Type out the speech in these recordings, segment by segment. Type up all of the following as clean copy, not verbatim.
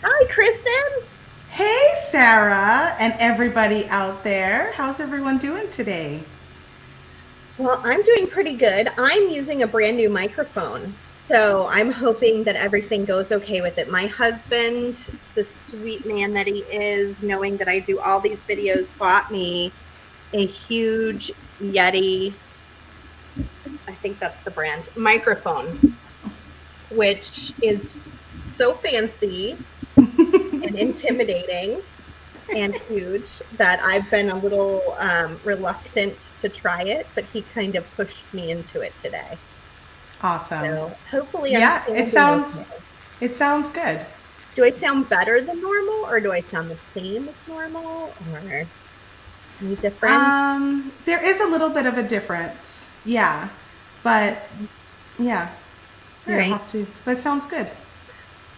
Hi, Kristen. Hey, Sarah, and everybody out there. How's everyone doing today? Well, I'm doing pretty good. I'm using a brand new microphone, so I'm hoping that everything goes okay with it. My husband, the sweet man that he is, knowing that I do all these videos, bought me a huge Yeti, I think that's the brand, microphone, which is so fancy and intimidating and huge that I've been a little reluctant to try it, but he kind of pushed me into it today. Awesome. So hopefully I'm Yeah, sounding okay. it sounds good. Do I sound better than normal or do I sound the same as normal or any different? There is a little bit of a difference. Yeah. But yeah, All you'll right. have to, but it sounds good.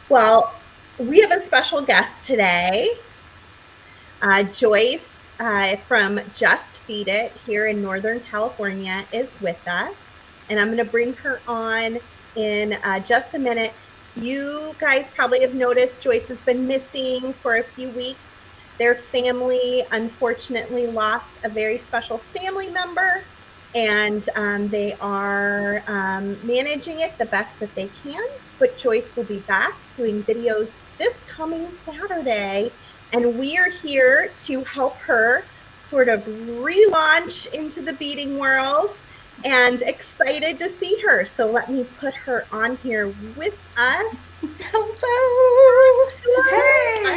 Well, we have a special guest today. Joyce from Just Bead It here in Northern California is with us, and I'm going to bring her on in just a minute. You guys probably have noticed Joyce has been missing for a few weeks. Their family unfortunately lost a very special family member, and they are managing it the best that they can. But Joyce will be back doing videos this coming Saturday, and we are here to help her sort of relaunch into the beading world and excited to see her. So let me put her on here with us. Hello.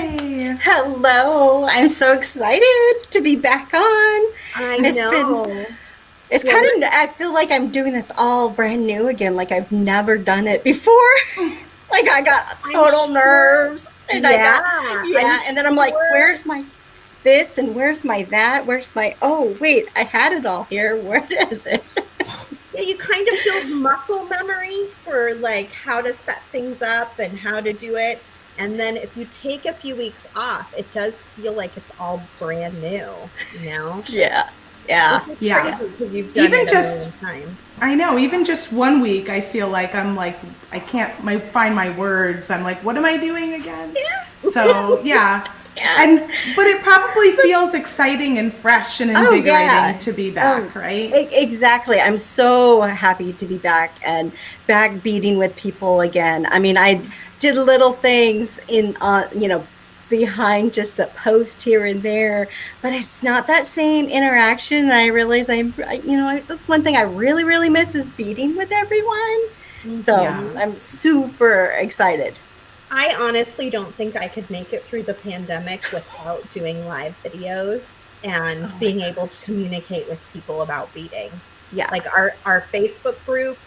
Hey. Hello. I'm so excited to be back on. I It's been, know. it's Well, kind of, I feel like I'm doing this all brand new again, like I've never done it before. Like I got I'm total sure. nerves and Yeah, I'm yeah. And then I'm like, sure. where's my this and where's my that? Where's my, oh, wait, I had it all here. Where is it? Yeah, you kind of build muscle memory for like how to set things up and how to do it. And then if you take a few weeks off, it does feel like it's all brand new, you know? Yeah. Which Yeah. is Yeah. crazy because you've done Even it a just million times. I know, even just one week I feel like I can't find my words. I'm like, what am I doing again? So, yeah. Yeah. And but it probably feels exciting and fresh and Oh invigorating yeah. to be Oh, back, right? exactly. I'm so happy to be back and back beating with people again. I mean, I did little things in behind just a post here and there, but it's not that same interaction. And I realize that's one thing I really really miss is beating with everyone. So, Yeah. Mhm. I'm super excited. I honestly don't think I could make it through the pandemic without doing live videos and Oh my being able to gosh. communicate with people about beading. Yeah. Like our Facebook group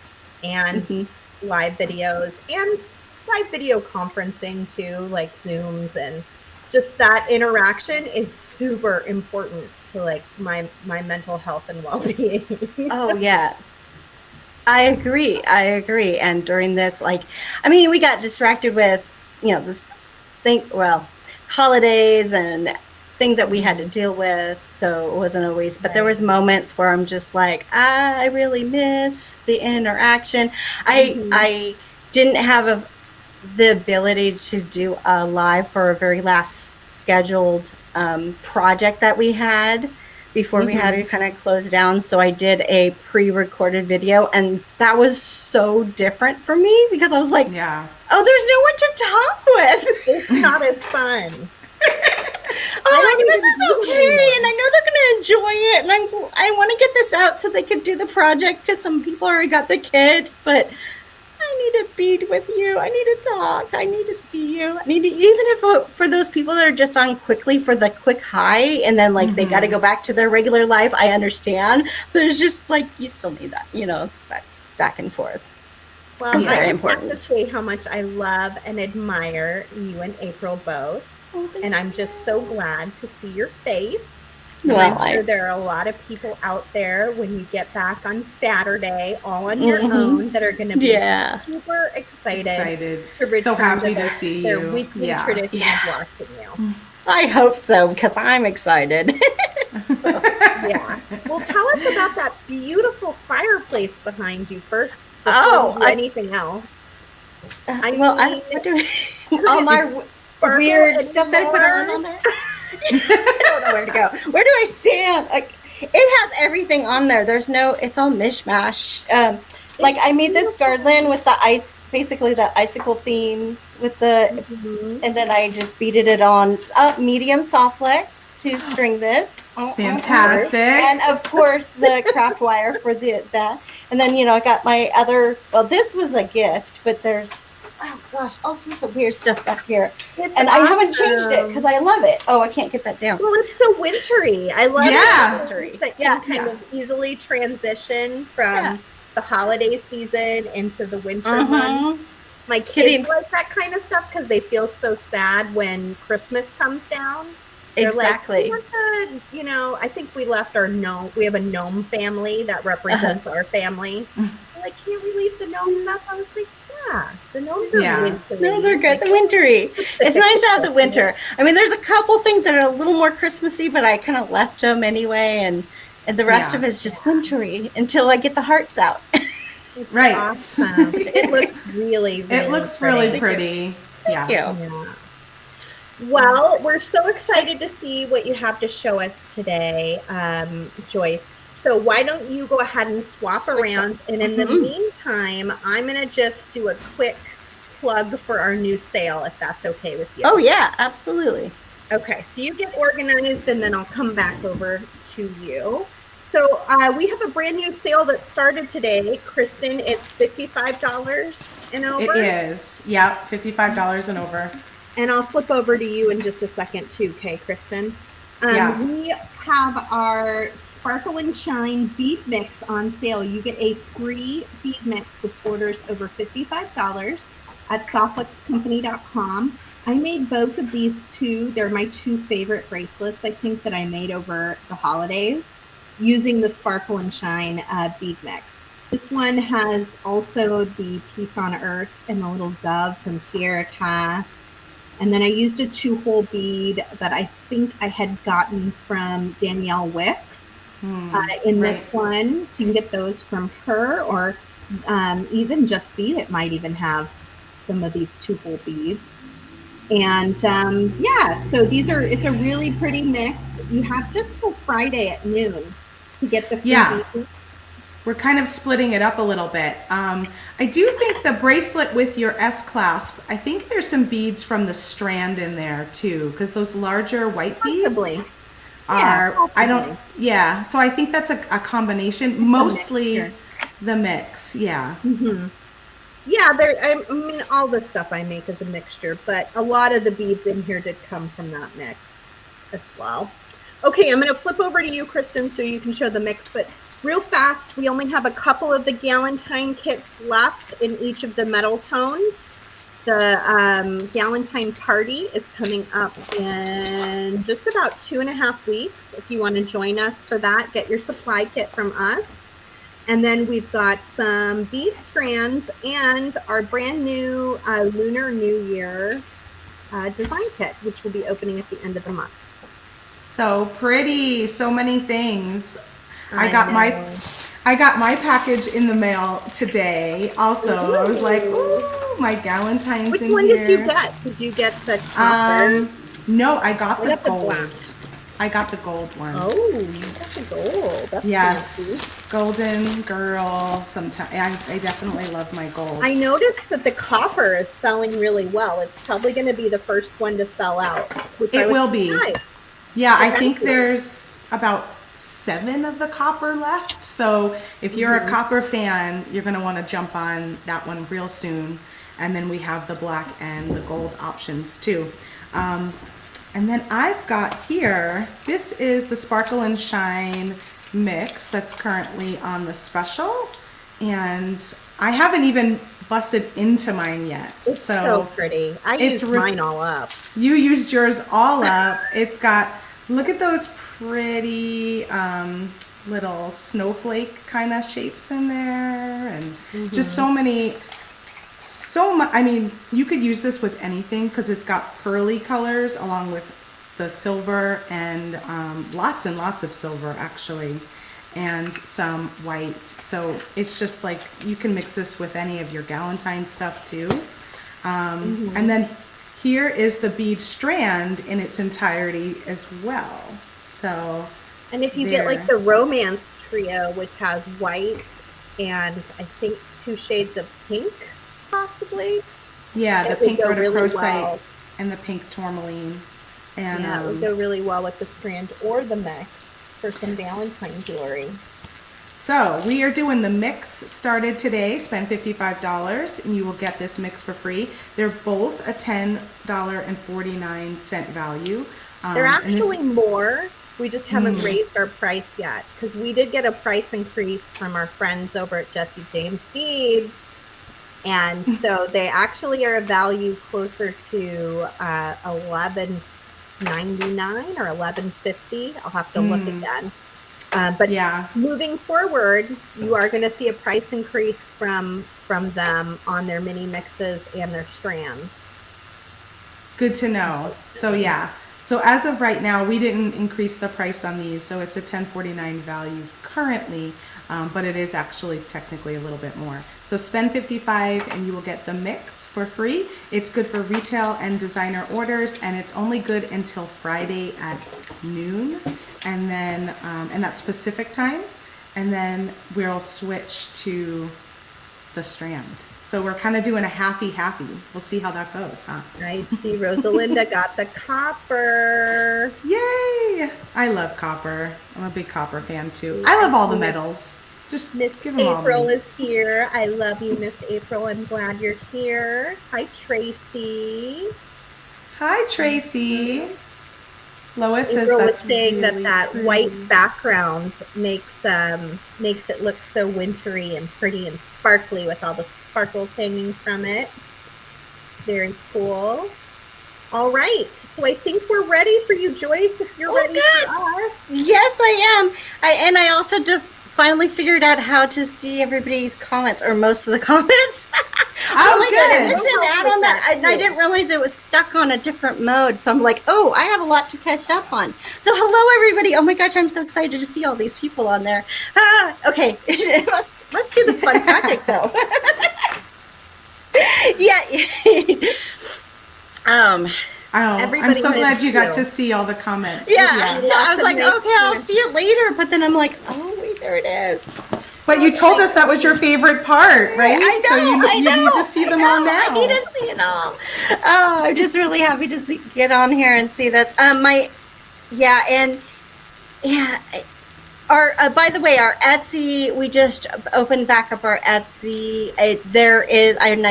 and Hmm. live videos and live video conferencing too, like Zooms, and just that interaction is super important to like my mental health and well-being. Oh yeah. I agree. I agree. And during this, like, I mean, we got distracted with, the holidays and things that we had to Mhm. deal with. So it wasn't always, but there Right. was moments where I'm just like, I really miss the interaction. Mhm. I didn't have the ability to do a live for a very last scheduled project that we had before we had to Mhm. kind of close down. So I did a pre-recorded video, and that was so different for me because I was like, Yeah. oh, there's no one to talk with. It's not as fun. I I'm like, don't this even is do them okay, and anymore. I know they're gonna enjoy it, and I want to get this out so they could do the project because some people already got the kits, but I need to bead with you. I need to talk. I need to see you. I need to, even if for those people that are just on quickly for the quick high and then like they got to go back to their regular life, I understand. But it's just like you still need that, that back and forth. Well, It's I very Yeah. just have to important. say how much I love and admire you and April both. Oh, thank And I'm just so you. glad to see your face. And I'm Well, sure there are a lot of people out there when you get back on Saturday, all on your mm-hmm. own, that are going to be Yeah. super excited Excited. to So return to happy to see their you. weekly Yeah. tradition of Yeah. watching you. I hope so because I'm excited. So, Yeah. Well, tell us about that beautiful fireplace behind you first before we oh, do anything else. I well, I mean, what do could all it my It's weird and stuff that I put more. on there. I don't know where to go. Where do I stand? Like, it has everything on there. There's no, it's all mishmash. Like I made this garland with the ice, basically the icicle themes with the, and then I just beaded it on medium soft flex to string this. Fantastic. And of course the craft wire for that. And then, I got my other, well, this was a gift, but there's, oh gosh, all sorts of weird stuff back here. And I haven't changed it because I love it. Oh, I can't get that down. Well, it's so wintry. I love it. That Yeah. can kind of easily transition from the holiday season into the winter months. My kids like that kind of stuff because they feel so sad when Christmas comes down. They're Exactly. like, I think we left our gnome. We have a gnome family that represents our family. They're like, can't we leave the gnomes up? I was like, yeah, the gnomes are wintry. Those are good. The wintry. It's nice to have the winter. I mean, there's a couple things that are a little more Christmassy, but I kind of left them anyway, and the rest of it's just wintry until I get the hearts out. Right. Awesome. It looks really, really It looks really pretty. Thank you. Yeah. Well, we're so excited to see what you have to show us today, Joyce. So why don't you go ahead and swap around, and in the meantime, I'm going to just do a quick plug for our new sale, if that's okay with you. Oh, yeah, absolutely. Okay, so you get organized, and then I'll come back over to you. So we have a brand new sale that started today. Kristen, it's $55 and over. It is. Yeah, $55 and over. And I'll flip over to you in just a second too, okay, Kristen? We have our Sparkle and Shine bead mix on sale. You get a free bead mix with orders over $55 at softflexcompany.com. I made both of these two. They're my two favorite bracelets, I think, that I made over the holidays using the Sparkle and Shine bead mix. This one has also the Peace on Earth and the little dove from Tierra Cast. And then I used a 2-hole bead that I think I had gotten from Danielle Wicks in this one. So you can get those from her, or even Just Bead It might even have some of these 2-hole beads. And so it's a really pretty mix. You have just till Friday at noon to get the free beads. We're kind of splitting it up a little bit. I do think the bracelet with your S-clasp, I think there's some beads from the strand in there too, because those larger white beads are, so I think that's a combination, mostly the mix, Yeah, I mean, all the stuff I make is a mixture, but a lot of the beads in here did come from that mix as well. Okay, I'm going to flip over to you, Kristen, so you can show the mix, but real fast, we only have a couple of the Galentine kits left in each of the metal tones. The Galentine Party is coming up in just about 2.5 weeks. If you want to join us for that, get your supply kit from us. And then we've got some bead strands and our brand new Lunar New Year design kit, which will be opening at the end of the month. So pretty, so many things. I got my package in the mail today. Also, I was like, ooh, my Galentine's Which in one here. did you get? Did you get the copper? No, I got the gold. black. I got the gold one. Oh, you got the gold. That's yes, fancy. Golden girl. Sometimes I definitely love my gold. I noticed that the copper is selling really well. It's probably going to be the first one to sell out. It will be. Yeah, I think Eventually. there's about 7 of the copper left. So if you're a copper fan, you're going to want to jump on that one real soon. And then we have the black and the gold options too. And then I've got here, this is the Sparkle and Shine mix that's currently on the special. And I haven't even busted into mine yet. It's so pretty. I used mine all up. You used yours all up. It's got, look at those pretty little snowflake kind of shapes in there, and just so many, I mean, you could use this with anything because it's got pearly colors along with the silver and lots and lots of silver actually, and some white. So it's just like you can mix this with any of your Galentine stuff too. And then here is the bead strand in its entirety as well. So, and if you get like the romance trio, which has white and I think 2 shades of pink, possibly. Yeah, the pink rhodochrosite well. and the pink tourmaline. And yeah, it would go really well with the strand or the mix for some Valentine jewelry. So we are doing the mix started today. Spend $55 and you will get this mix for free. They're both a $10.49 value. They're actually more. We just haven't raised our price yet because we did get a price increase from our friends over at Jesse James Beads. And so they actually are a value closer to $11.99 or $11.50. I'll have to look again. But moving forward, you are going to see a price increase from them on their mini mixes and their strands. Good to know. So yeah. So as of right now, we didn't increase the price on these, so it's a $10.49 value currently, but it is actually technically a little bit more. So spend $55 and you will get the mix for free. It's good for retail and designer orders, and it's only good until Friday at noon, and then and that's Pacific time, and then we'll switch to the strand. So we're kind of doing a halfy. We'll see how that goes, huh? I see Rosalinda got the copper. Yay! I love copper. I'm a big copper fan too. I love all the metals. Just Miss give them all April to me. is here. I love you, Miss April. I'm glad you're here. Hi, Tracy. Hi, Tracy. Lois says April was that's saying really that pretty. white background makes it look so wintry and pretty and sparkly with all the sparkles hanging from it. Very cool. All right, so I think we're ready for you, Joyce. If you're ready for us. Yes, I am. I also finally figured out how to see everybody's comments, or most of the comments. Oh, my good. God, I missed an ad on that. I didn't realize it was stuck on a different mode. So I'm like, oh, I have a lot to catch up on. So hello, everybody. Oh my gosh, I'm so excited to see all these people on there. Okay, let's do this fun project though. Yeah. I'm so glad you got to see all the comments. Yeah. I was like, okay, I'll see it later. But then I'm like, oh, wait, there it is. But you told us that was your favorite part, right? I know. So you need to see them all now. I need to see it all. Oh, I'm just really happy to get on here and see that. By the way, our Etsy, we just opened back up our Etsy. I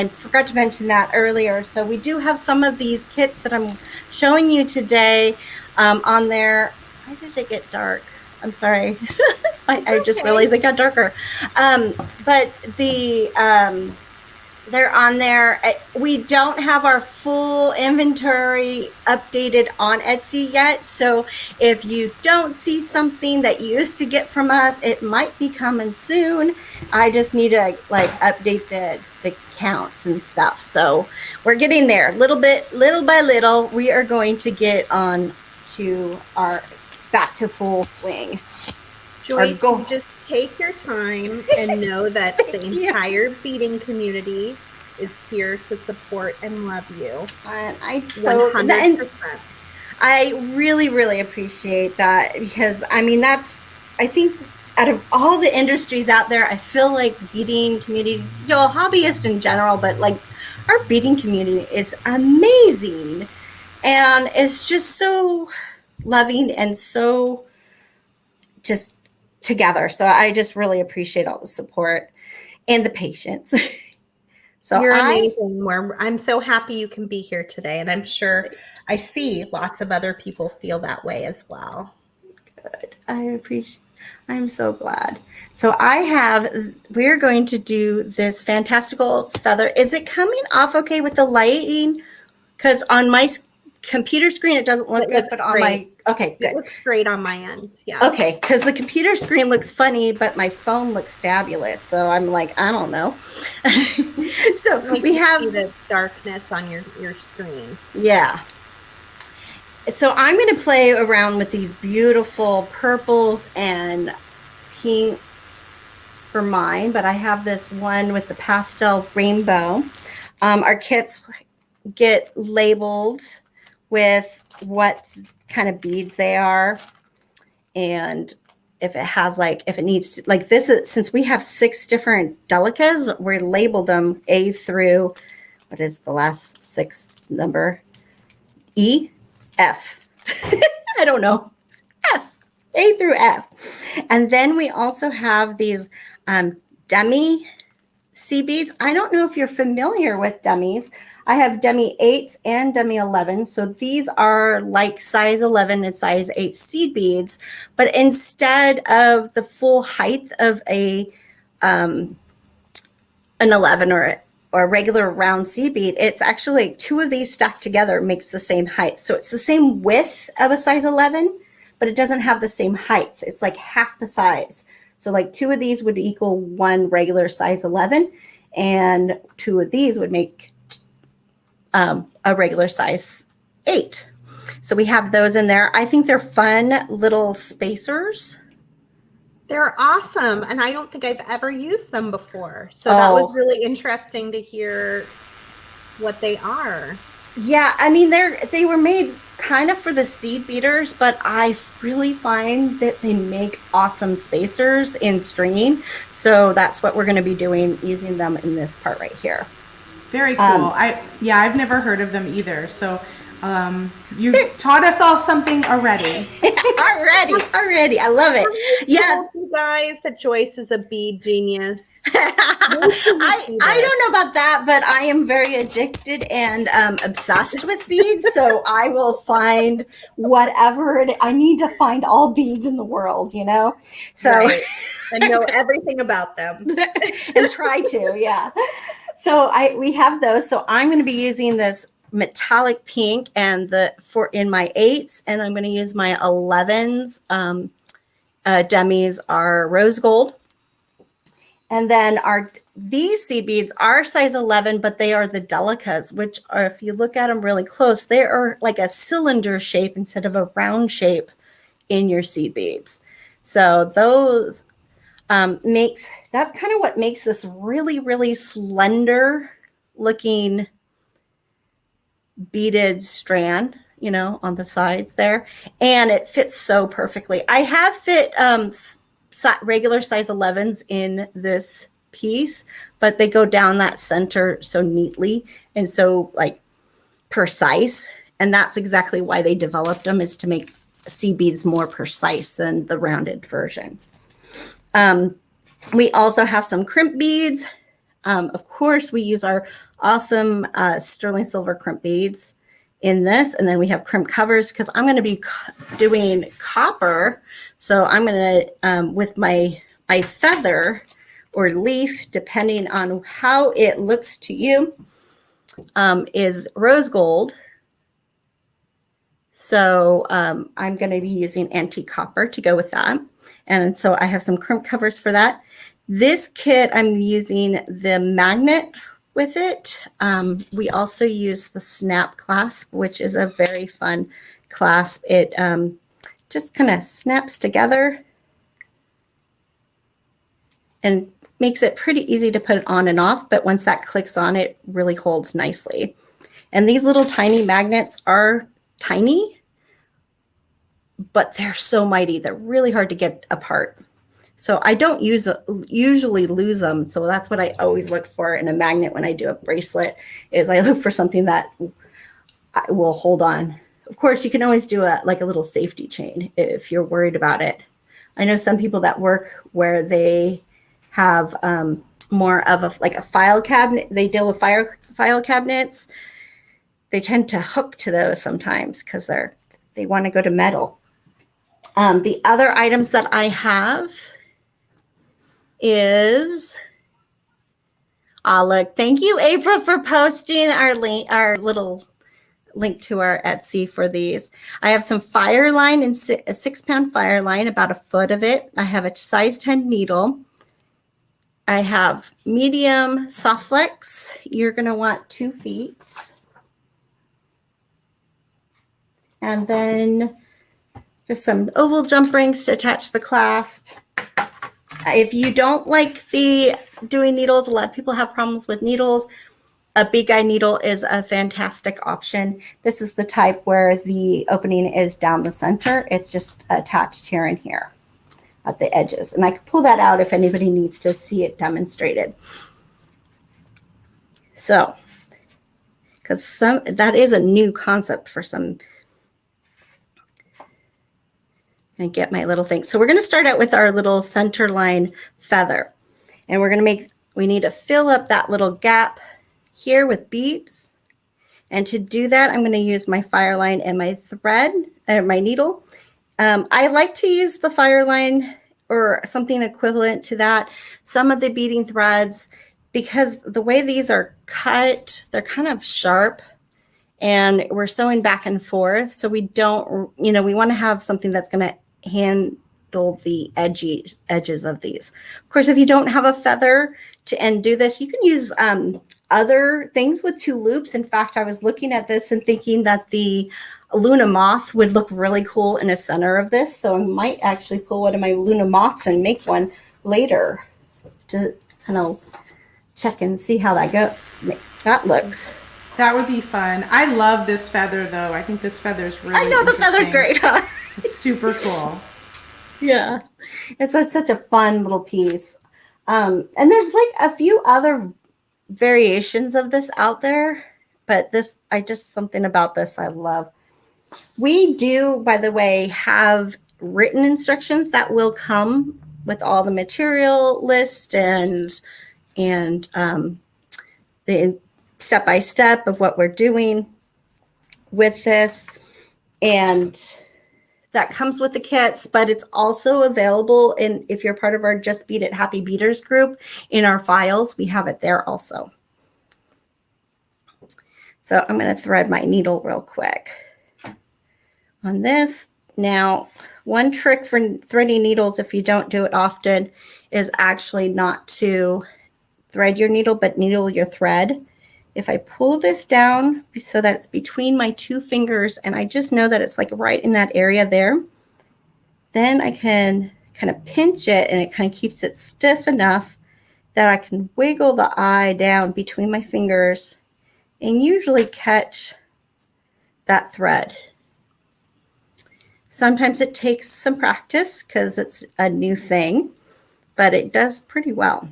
forgot to mention that earlier. So we do have some of these kits that I'm showing you today on there. Why did it get dark? I'm sorry. I just realized it got darker. But they're on there. We don't have our full inventory updated on Etsy yet. So if you don't see something that you used to get from us, it might be coming soon. I just need to update the counts and stuff. So we're getting there little by little. We are going to get on to our back to full swing. Joyce, you just take your time and know that the entire beading community is here to support and love you. And 100%. I really, really appreciate that because, I think out of all the industries out there, I feel like the beading community, hobbyists in general, but our beading community is amazing. And it's just so loving and so just together. So I just really appreciate all the support and the patience. So you're amazing. I'm so happy you can be here today. And I'm sure I see lots of other people feel that way as well. Good. I'm so glad. So we're going to do this fantastical feather. Is it coming off okay with the lighting? Because on my computer screen, it doesn't look good, but on my, okay, good. It looks great on my end, yeah. Okay, because the computer screen looks funny, but my phone looks fabulous. So I'm like, I don't know. So we have the darkness on your screen. Yeah. So I'm going to play around with these beautiful purples and pinks for mine, but I have this one with the pastel rainbow. Our kits get labeled with what kind of beads they are. And if it has if it needs to, this is, since we have 6 different delicas, we're labeled them A through, what is the last 6 number? E, F. I don't know. F, A through F. And then we also have these demi sea beads. I don't know if you're familiar with demis. I have demi 8s and demi 11s. So these are like size 11 and size 8 seed beads, but instead of the full height of an 11 or a regular round seed bead, it's actually 2 of these stacked together makes the same height. So it's the same width of a size 11, but it doesn't have the same height. It's like half the size. So 2 of these would equal 1 regular size 11, and 2 of these would make a regular size 8. So we have those in there. I think they're fun little spacers. They're awesome, and I don't think I've ever used them before. So that was really interesting to hear what they are. Yeah, I mean, they were made kind of for the seed beaters, but I really find that they make awesome spacers in stringing. So that's what we're going to be doing, using them in this part right here. Very cool. I've never heard of them either. So you taught us all something already. already. I love it. Yeah, you guys, that Joyce is a bead genius. I don't know about that, but I am very addicted and obsessed with beads. So I will find whatever I need to find all beads in the world, So right. And know everything about them. And try to, yeah. So we have those. So I'm going to be using this metallic pink and in my 8s, and I'm going to use my 11s. Demis are rose gold. And then these seed beads are size 11, but they are the delicas, which are, if you look at them really close, they are like a cylinder shape instead of a round shape in your seed beads. So those that's kind of what makes this really, really slender looking beaded strand, on the sides there. And it fits so perfectly. I have fit regular size 11s in this piece, but they go down that center so neatly and so precise. And that's exactly why they developed them, is to make seed beads more precise than the rounded version. We also have some crimp beads. Of course, we use our awesome sterling silver crimp beads in this. And then we have crimp covers, because I'm going to be doing copper. So I'm going to, with my feather or leaf, depending on how it looks to you, is rose gold. So I'm going to be using antique copper to go with that. And so I have some crimp covers for that. This kit, I'm using the magnet with it. We also use the snap clasp, which is a very fun clasp. It just kind of snaps together and makes it pretty easy to put it on and off. But once that clicks on, it really holds nicely. And these little tiny magnets are tiny, but they're so mighty. They're really hard to get apart. So I don't usually lose them. So that's what I always look for in a magnet when I do a bracelet, is I look for something that I will hold on. Of course, you can always do a little safety chain if you're worried about it. I know some people that work where they have more of a file cabinet. They deal with file cabinets. They tend to hook to those sometimes because they want to go to metal. The other items that I have is, look, thank you, April, for posting our little link to our Etsy for these. I have some fire line, and a 6-pound fire line, about a foot of it. I have a size 10 needle. I have medium soft flex. You're going to want 2 feet. And then just some oval jump rings to attach the clasp. If you don't like doing needles, a lot of people have problems with needles. a bead guide needle is a fantastic option. This is the type where the opening is down the center. It's just attached here and here at the edges. And I can pull that out if anybody needs to see it demonstrated. So, because that is a new concept for some. And get my little thing. So we're going to start out with our little center line feather. And we're going to we need to fill up that little gap here with beads. And to do that, I'm going to use my fire line and my thread, or my needle. I like to use the fire line or something equivalent to that. Some of the beading threads, because the way these are cut, they're kind of sharp. And we're sewing back and forth. So we don't, we want to have something that's going to handle the edges of these. Of course, if you don't have a feather to do this, you can use other things with 2 loops. In fact, I was looking at this and thinking that the Luna moth would look really cool in the center of this. So I might actually pull one of my Luna moths and make one later to kind of check and see how that looks. That would be fun. I love this feather, though. I think this feather's really I know the feather's great, huh? It's super cool. Yeah. It's such a fun little piece. And there's like a few other variations of this out there, but something about this I love. We do, by the way, have written instructions that will come with all the material list and the step-by-step of what we're doing with this. And that comes with the kits, but it's also available if you're part of our Just Bead It Happy Beaders group in our files, we have it there also. So I'm going to thread my needle real quick on this. Now, one trick for threading needles, if you don't do it often, is actually not to thread your needle, but needle your thread. If I pull this down so that it's between my 2 fingers and I just know that it's like right in that area there, then I can kind of pinch it and it kind of keeps it stiff enough that I can wiggle the eye down between my fingers and usually catch that thread. Sometimes it takes some practice because it's a new thing, but it does pretty well.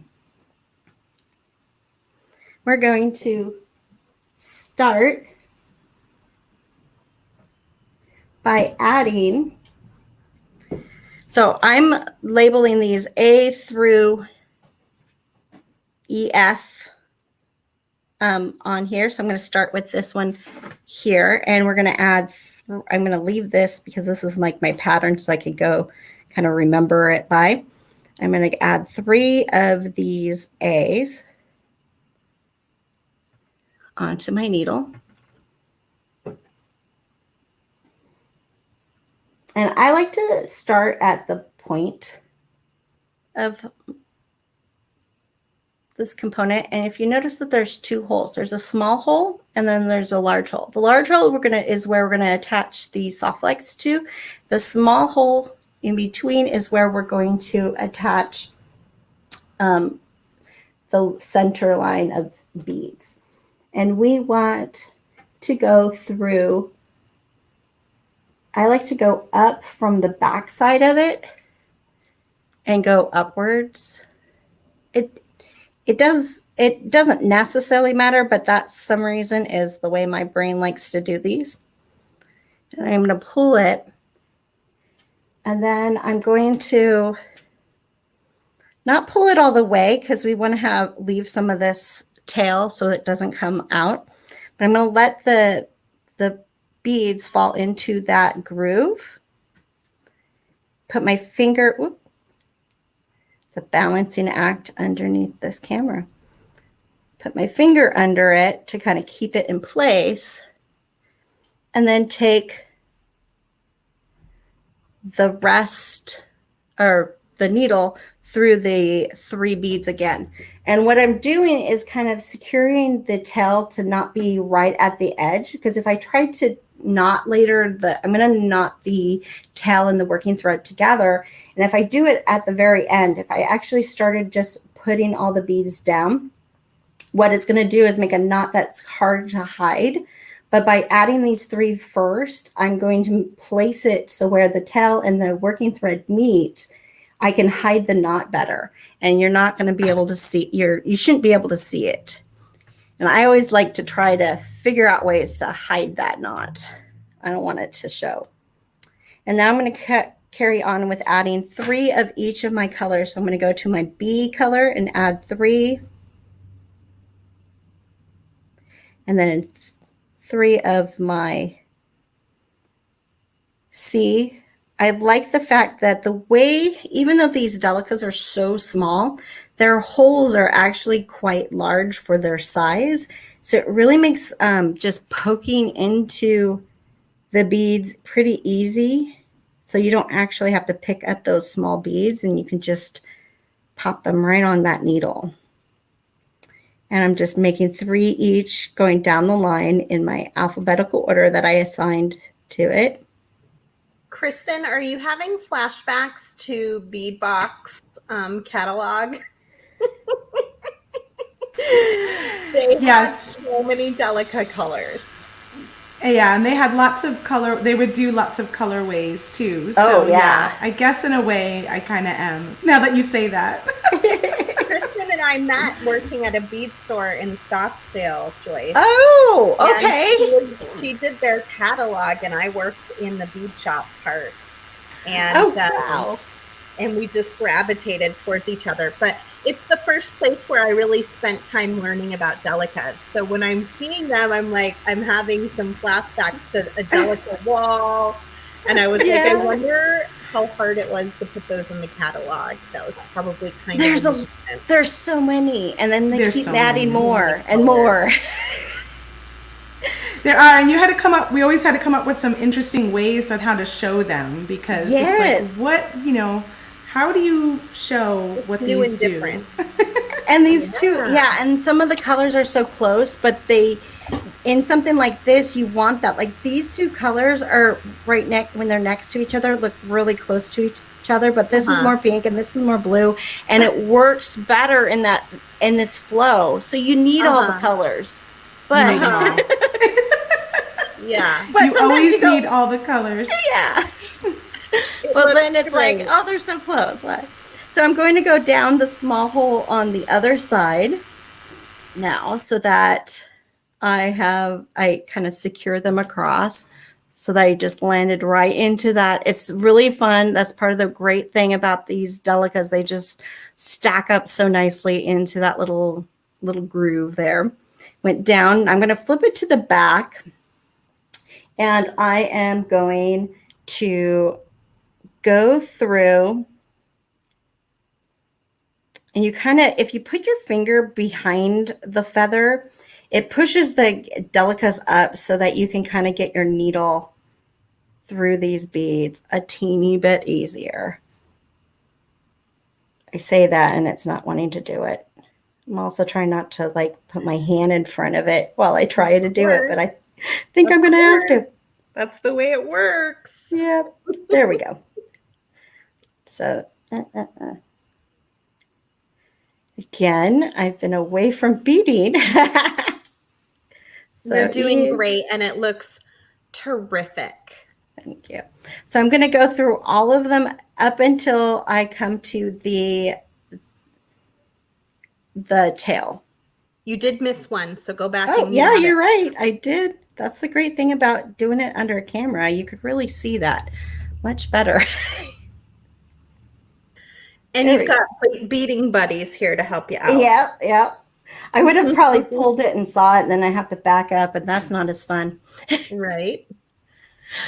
We're going to start by adding, so I'm labeling these A through EF on here. So I'm going to start with this one here, and we're going to add, I'm going to leave this because this is like my pattern so I can go kind of remember it by. I'm going to add 3 of these A's onto my needle. And I like to start at the point of this component. And if you notice that there's 2 holes, there's a small hole and then there's a large hole. The large hole is where we're going to attach the soft flex to. The small hole in between is where we're going to attach the center line of beads. And we want to go through, I like to go up from the back side of it and go upwards. It doesn't necessarily matter, but that some reason is the way my brain likes to do these. And I'm going to pull it. And then I'm going to not pull it all the way because we want to leave some of this tail so it doesn't come out. But I'm going to let the beads fall into that groove. Put my finger, it's a balancing act underneath this camera. Put my finger under it to kind of keep it in place. And then take the rest, or the needle, through the 3 beads again. And what I'm doing is kind of securing the tail to not be right at the edge, because if I try to knot later, I'm going to knot the tail and the working thread together. And if I do it at the very end, if I actually started just putting all the beads down, what it's going to do is make a knot that's hard to hide. But by adding these 3 first, I'm going to place it so where the tail and the working thread meet, I can hide the knot better. And you're not going to be able to see, you shouldn't be able to see it. And I always like to try to figure out ways to hide that knot. I don't want it to show. And now I'm going to carry on with adding 3 of each of my colors. So I'm going to go to my B color and add 3. And then 3 of my C. I like the fact that the way, even though these delicas are so small, their holes are actually quite large for their size. So it really makes just poking into the beads pretty easy. So you don't actually have to pick up those small beads, and you can just pop them right on that needle. And I'm just making 3 each going down the line in my alphabetical order that I assigned to it. Kristen, are you having flashbacks to Beadbox catalog? They Yes. have so many Delica colors. Yeah, and they had lots of color. They would do lots of colorways too. So Oh, yeah. I guess in a way I kind of am now that you say that. Kristen and I met working at a bead store in Scottsdale, Joyce. Oh, And okay. she did their catalog, and I worked in the bead shop part. And Oh, wow. and we just gravitated towards each other. But it's the first place where I really spent time learning about delicas. So when I'm seeing them, I'm like, I'm having some flashbacks to a delica wall. And I was like, I wonder how hard it was to put those in the catalog. That was probably kind of there's so many, and then they keep so adding many. more and more. There are, and you had to come up. We always had to come up with some interesting ways on how to show them, because it's like, what, you know, how do you show what new these and do? different. And these two, and some of the colors are so close, but they, in something like this, you want that. Like these 2 colors are right when they're next to each other, look really close to each other, but this is more pink and this is more blue, and it works better in this flow. So you need all the colors, but yeah, but you always need all the colors. Yeah. But then it's like, oh, they're so close. What? So I'm going to go down the small hole on the other side now, so that I kind of secure them across, so that I just landed right into that. It's really fun. That's part of the great thing about these delicas. They just stack up so nicely into that little groove there. Went down. I'm going to flip it to the back, and I am going to go through, and you kind of, if you put your finger behind the feather, it pushes the delicas up so that you can kind of get your needle through these beads a teeny bit easier. I say that and it's not wanting to do it. I'm also trying not to like put my hand in front of it while I try to do it, but I think I'm going to have to. That's the way it works. Yeah, there we go. So, again, I've been away from beading. So you're doing great, and it looks terrific. Thank you. So I'm going to go through all of them up until I come to the tail. You did miss one, so go back. Oh, yeah, you're right. I did. That's the great thing about doing it under a camera. You could really see that much better. And you've got beading buddies here to help you out. Yep. I would have probably pulled it and saw it, and then I have to back up, and that's not as fun. Right.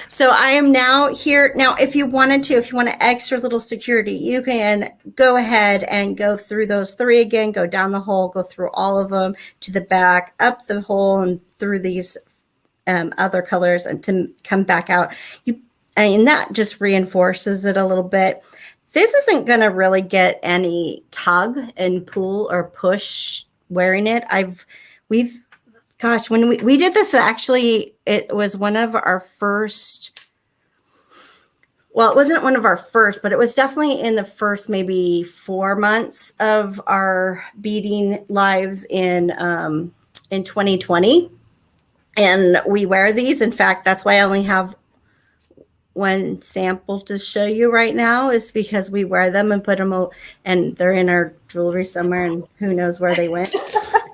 So I am now here. Now, if you want extra little security, you can go ahead and go through those 3 again, go down the hole, go through all of them to the back, up the hole, and through these other colors, and to come back out. And that just reinforces it a little bit. This isn't going to really get any tug and pull or push wearing it. When we did this, actually, it was one of our first well, it wasn't one of our first, but it was definitely in the first maybe 4 months of our beading lives in 2020. And we wear these. In fact, that's why I only have one sample to show you right now, is because we wear them and put them, and they're in our jewelry somewhere, and who knows where they went.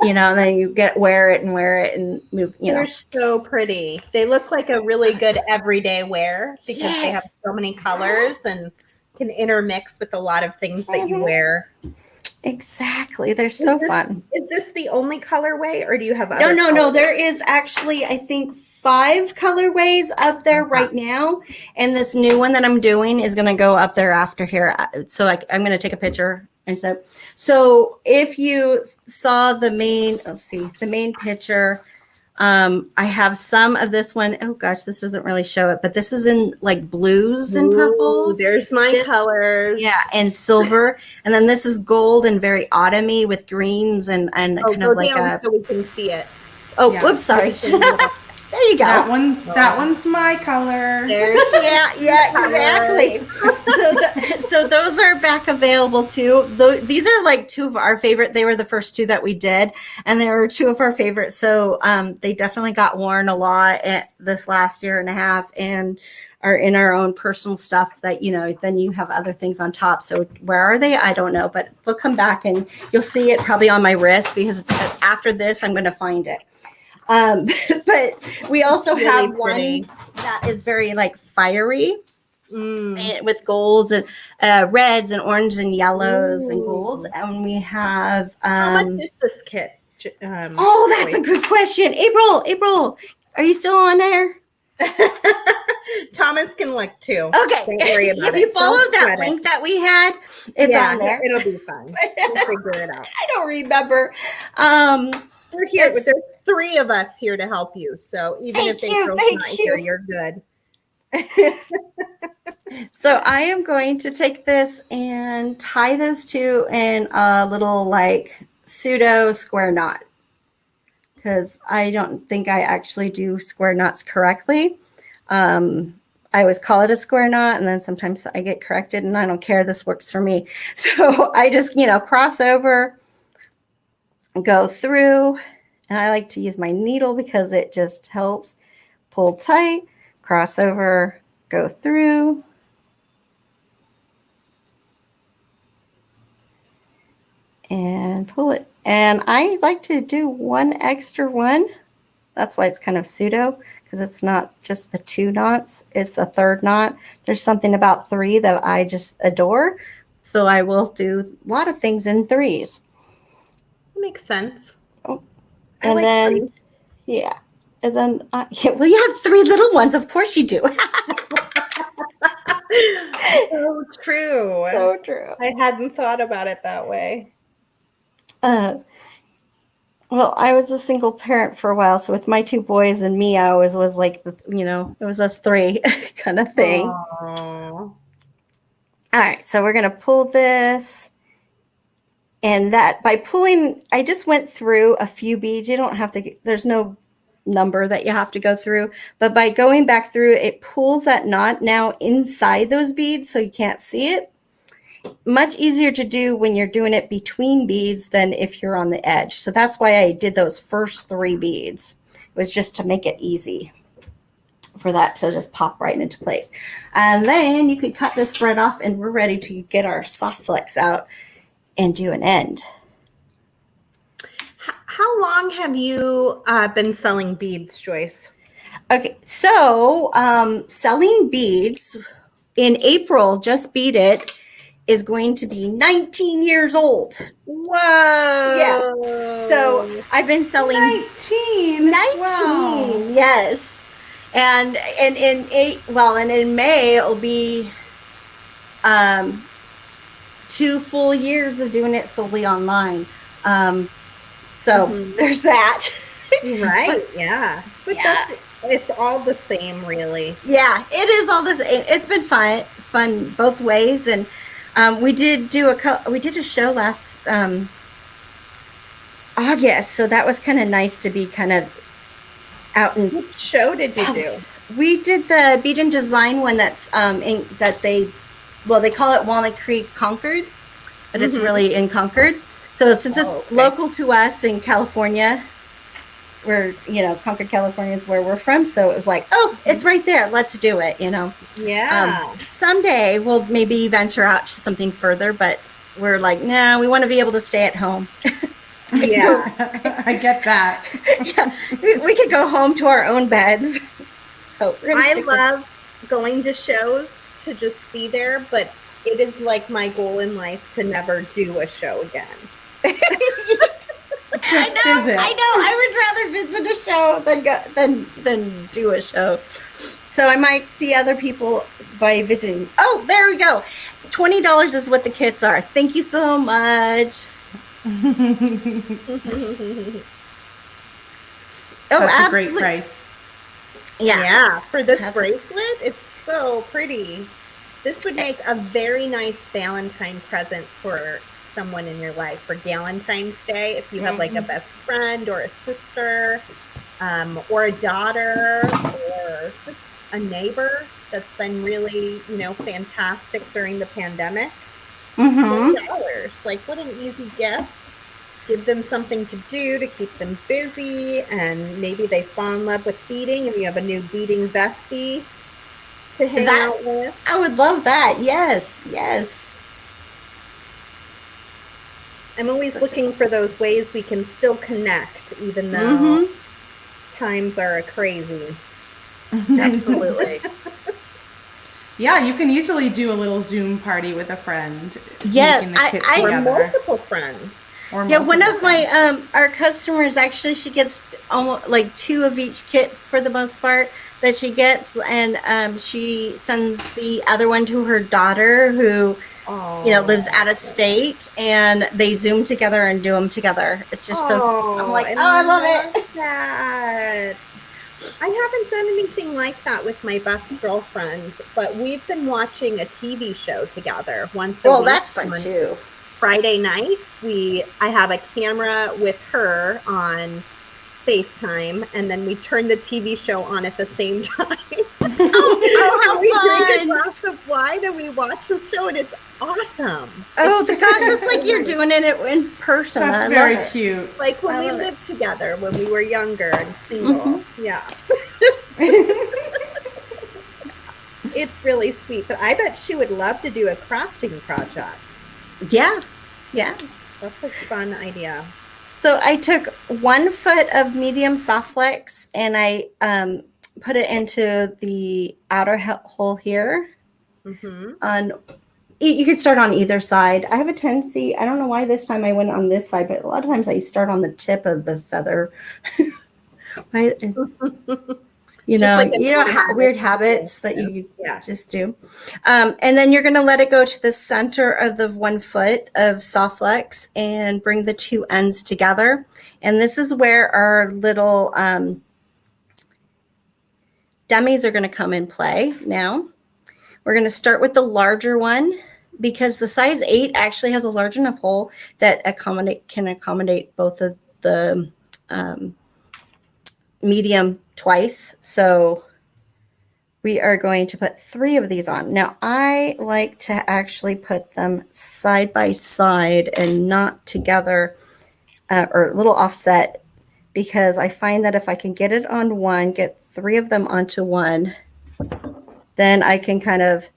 And then you wear it and move. They're so pretty. They look like a really good everyday wear because they have so many colors and can intermix with a lot of things that you wear. Exactly. They're so fun. Is this the only colorway, or do you have other? No. There is actually, I think, 5 colorways up there right now. And this new one that I'm doing is going to go up there after here. So I'm going to take a picture. And so if you saw the main picture, I have some of this one. Oh gosh, this doesn't really show it, but this is in like blues and purples. There's my colors. Yeah, and silver. And then this is gold and very autumny with greens and kind of like so we can see it. Oh, yeah. Whoops, sorry. There you go. That one's my color. Yeah, exactly. So those are back available too. These are like 2 of our favorite. They were the first 2 that we did, and they were 2 of our favorites. So they definitely got worn a lot this last year and a half, and are in our own personal stuff that, then you have other things on top. So where are they? I don't know, but we'll come back and you'll see it probably on my wrist, because after this, I'm going to find it. But we also really have one that is very like fiery with golds and reds and orange and yellows and golds. And we have how much is this kit? That's a good question. April, are you still on there? Thomas can look too. Okay. Don't worry about if you follow that link that we had, it's on there. It'll be fine. We'll figure it out. I don't remember. We're here. There's 3 of us here to help you. So even if April's not here, you're good. So I am going to take this and tie those 2 in a little like pseudo square knot, because I don't think I actually do square knots correctly. I always call it a square knot, and then sometimes I get corrected, and I don't care. This works for me. So I just, cross over, go through, and I like to use my needle because it just helps. Pull tight, cross over, go through. And pull it. And I like to do 1 extra one. That's why it's kind of pseudo, because it's not just the 2 knots, it's a 3rd knot. There's something about 3 that I just adore. So I will do a lot of things in 3s. Makes sense. Oh. And then, 3. Yeah. And then, well, you have 3 little ones. Of course you do. So true. So true. I hadn't thought about it that way. Well, I was a single parent for a while, so with my 2 boys and me, I always was like, it was us 3 kind of thing. Aww. All right, so we're going to pull this, and that by pulling, I just went through a few beads. You don't have to, there's no number that you have to go through, but by going back through, it pulls that knot now inside those beads so you can't see it. Much easier to do when you're doing it between beads than if you're on the edge. So that's why I did those first 3 beads. It was just to make it easy for that to just pop right into place. And then you can cut this thread off, and we're ready to get our soft flex out and do an end. How long have you been selling beads, Joyce? Okay, so selling beads in April, Just Bead It, is going to be 19 years old. Whoa. Yeah. So I've been selling 19. Wow. Yes. And in May it'll be 2 full years of doing it solely online. So there's that. Right. Yeah. But it's all the same, really. Yeah, it is all the same. It's been fun both ways. And we did a show last August, so that was kind of nice to be kind of out. And what show did you do? We did the Bead and Design one that's they call it Walnut Creek Concord, but it's really in Concord. So since it's local to us in California, we're, Concord, California is where we're from. So it was like, oh, it's right there. Let's do it, Yeah. Someday we'll maybe venture out to something further, but we're like, no, we want to be able to stay at home. Yeah. I get that. Yeah, we could go home to our own beds. So I love going to shows to just be there, but it is like my goal in life to never do a show again. I know. I would rather visit a show than do a show. So I might see other people by visiting. Oh, there we go. $20 is what the kits are. Thank you so much. That's a great price. Yeah. For this bracelet, it's so pretty. This would make a very nice Valentine present for someone in your life for Galentine's Day. If you have like a best friend or a sister, or a daughter, or just a neighbor that's been really, fantastic during the pandemic. $20, like what an easy gift. Give them something to do to keep them busy, and maybe they fall in love with beading and you have a new beading bestie to hang out with. I would love that. Yes. I'm always looking for those ways we can still connect, even though times are crazy. Absolutely. Yeah, you can easily do a little Zoom party with a friend. Yes, or multiple friends. One of my our customers, actually, she gets almost like 2 of each kit for the most part that she gets, and she sends the other one to her daughter who lives out of state, and they Zoom together and do them together. It's just so I'm like, I love it. That. I haven't done anything like that with my best girlfriend, but we've been watching a TV show together once a week. Well, that's fun too. Friday nights, I have a camera with her on FaceTime, and then we turn the TV show on at the same time. How we fun! drink a glass of wine and we watch the show, and it's awesome. Oh, gosh, it's like you're doing it in person. That's very cute. Like when we lived together when we were younger and single. Yeah. It's really sweet, but I bet she would love to do a crafting project. Yeah. That's a fun idea. So I took 1 foot of medium soft flex and I put it into the outer hole here. You could start on either side. I have a tendency, I don't know why this time I went on this side, but a lot of times I start on the tip of the feather. Weird habits that you just do. And then you're going to let it go to the center of the 1 foot of soft flex and bring the 2 ends together. And this is where our little dummies are going to come in play now. We're going to start with the larger one because the size 8 actually has a large enough hole that can accommodate both of the medium twice. So we are going to put 3 of these on. Now I like to actually put them side by side and not together or a little offset, because I find that if I can get it on one, get 3 of them onto one, then I can kind of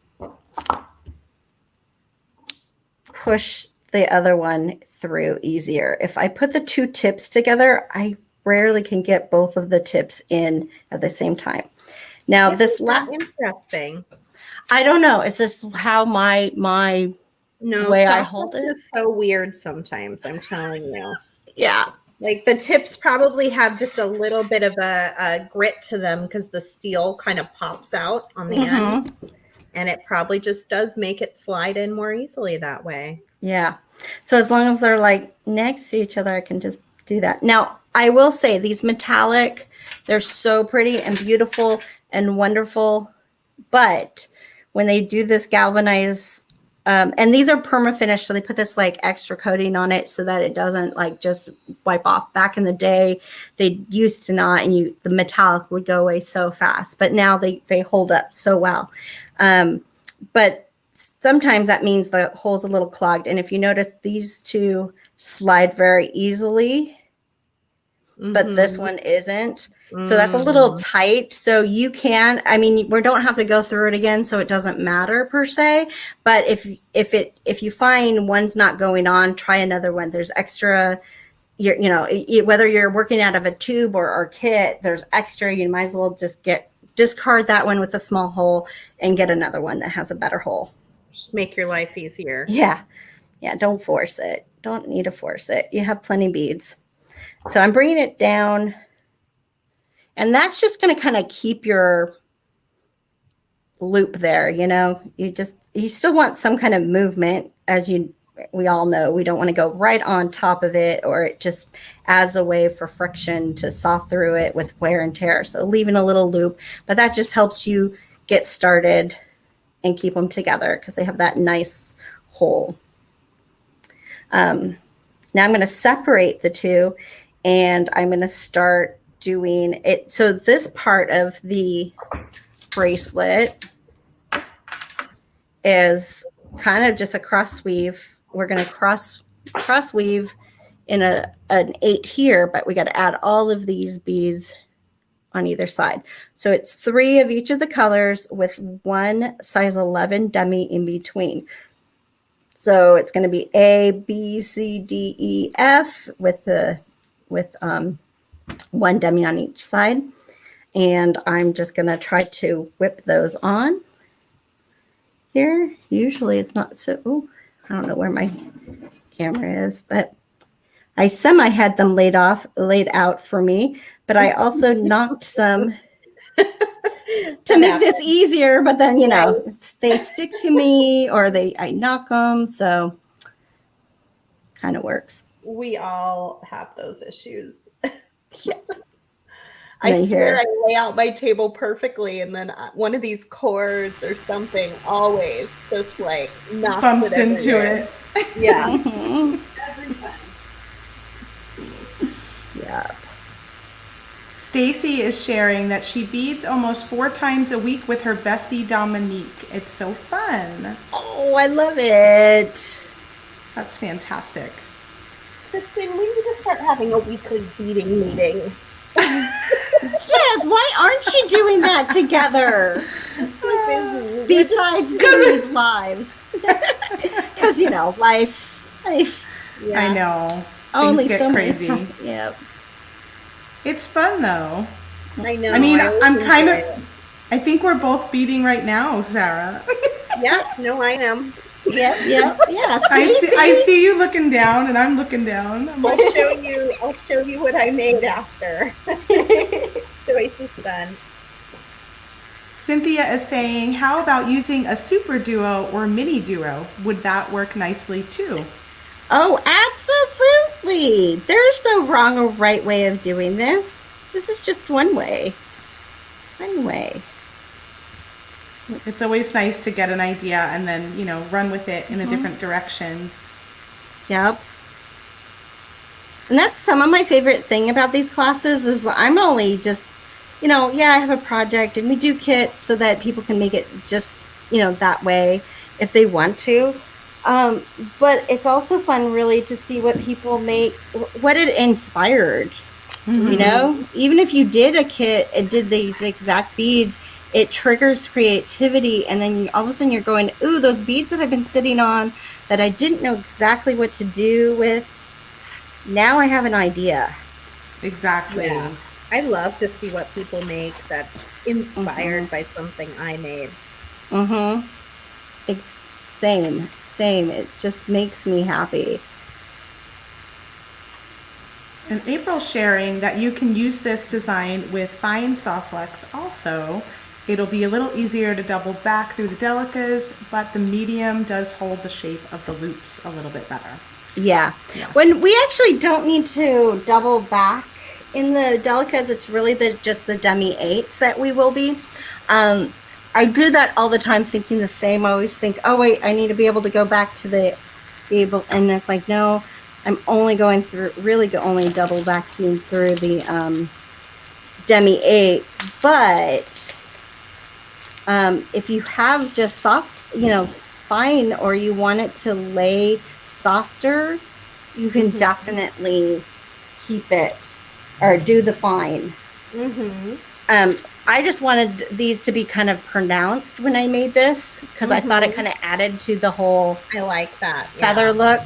push the other one through easier. If I put the 2 tips together, I rarely can get both of the tips in at the same time. Now this interesting. I don't know. It's just how my way I hold it is so weird sometimes. I'm telling you. Yeah. Like the tips probably have just a little bit of a grit to them because the steel kind of pops out on the end. And it probably just does make it slide in more easily that way. Yeah. So as long as they're like next to each other, I can just do that. Now, I will say these metallic, they're so pretty and beautiful and wonderful. But when they do this galvanized And these are perma-finished, so they put this like extra coating on it so that it doesn't like just wipe off. Back in the day, they used to not, and the metallic would go away so fast, but now they hold up so well. But sometimes that means the hole's a little clogged. And if you notice, these two slide very easily, but this one isn't. So that's a little tight. So you can, I mean, we don't have to go through it again, so it doesn't matter per se. But if you find one's not going on, try another one. There's extra, whether you're working out of a tube or kit, there's extra. You might as well just discard that one with a small hole and get another one that has a better hole. Just make your life easier. Yeah. Don't force it. Don't need to force it. You have plenty of beads. So I'm bringing it down. And that's just going to kind of keep your loop there, you still want some kind of movement, we all know. We don't want to go right on top of it, or it just adds a way for friction to saw through it with wear and tear. So leaving a little loop, but that just helps you get started and keep them together because they have that nice hole. Now I'm going to separate the two, and I'm going to start doing it. So this part of the bracelet is kind of just a cross weave. We're going to cross weave in an 8 here, but we got to add all of these beads on either side. So it's 3 of each of the colors with 1 size 11 dummy in between. So it's going to be A, B, C, D, E, F with 1 dummy on each side. And I'm just going to try to whip those on here. Usually it's not so, I don't know where my camera is, but I had them laid out for me, but I also knocked some to make this easier, but then, they stick to me or I knock them. So kind of works. We all have those issues. Yeah. I swear I lay out my table perfectly, and then one of these cords or something always just like bumps into it. Yeah. Every time. Yeah. Stacy is sharing that she beads almost 4 times a week with her bestie Dominique. It's so fun. Oh, I love it. That's fantastic. Kristen, we need to start having a weekly beading meeting. Yes, why aren't you doing that together? Besides doing these lives. Because, life. Yeah. I know. Only Things so get many crazy. times. Yep. It's fun, though. I know. I mean, I think we're both beading right now, Sarah. Yeah, no, I am. Yep. Yeah. I see you looking down, and I'm looking down. I'll show you what I made after. Joyce is done. Cynthia is saying, how about using a super duo or mini duo? Would that work nicely too? Oh, absolutely. There's no wrong or right way of doing this. This is just one way. One way. It's always nice to get an idea and then, run with it in a different direction. Yep. And that's some of my favorite thing about these classes is I'm only just, I have a project and we do kits so that people can make it just, that way if they want to. But it's also fun really to see what people make, what it inspired, even if you did a kit and did these exact beads, it triggers creativity. And then all of a sudden you're going, ooh, those beads that I've been sitting on that I didn't know exactly what to do with. Now I have an idea. Exactly. Yeah. I love to see what people make that's inspired by something I made. Same. It just makes me happy. And April's sharing that you can use this design with fine soft flex also. It'll be a little easier to double back through the delicas, but the medium does hold the shape of the loops a little bit better. Yeah. When we actually don't need to double back in the delicas, it's really just the dummy 8s that we will be. I do that all the time, thinking the same. I always think, oh wait, I need to be able to go back to be able, and it's like, no, I'm only going through, only double vacuum through the demi 8s. But if you have just soft, fine, or you want it to lay softer, you can definitely keep it or do the fine. I just wanted these to be kind of pronounced when I made this, because I thought it kind of added to the whole I like that feather look.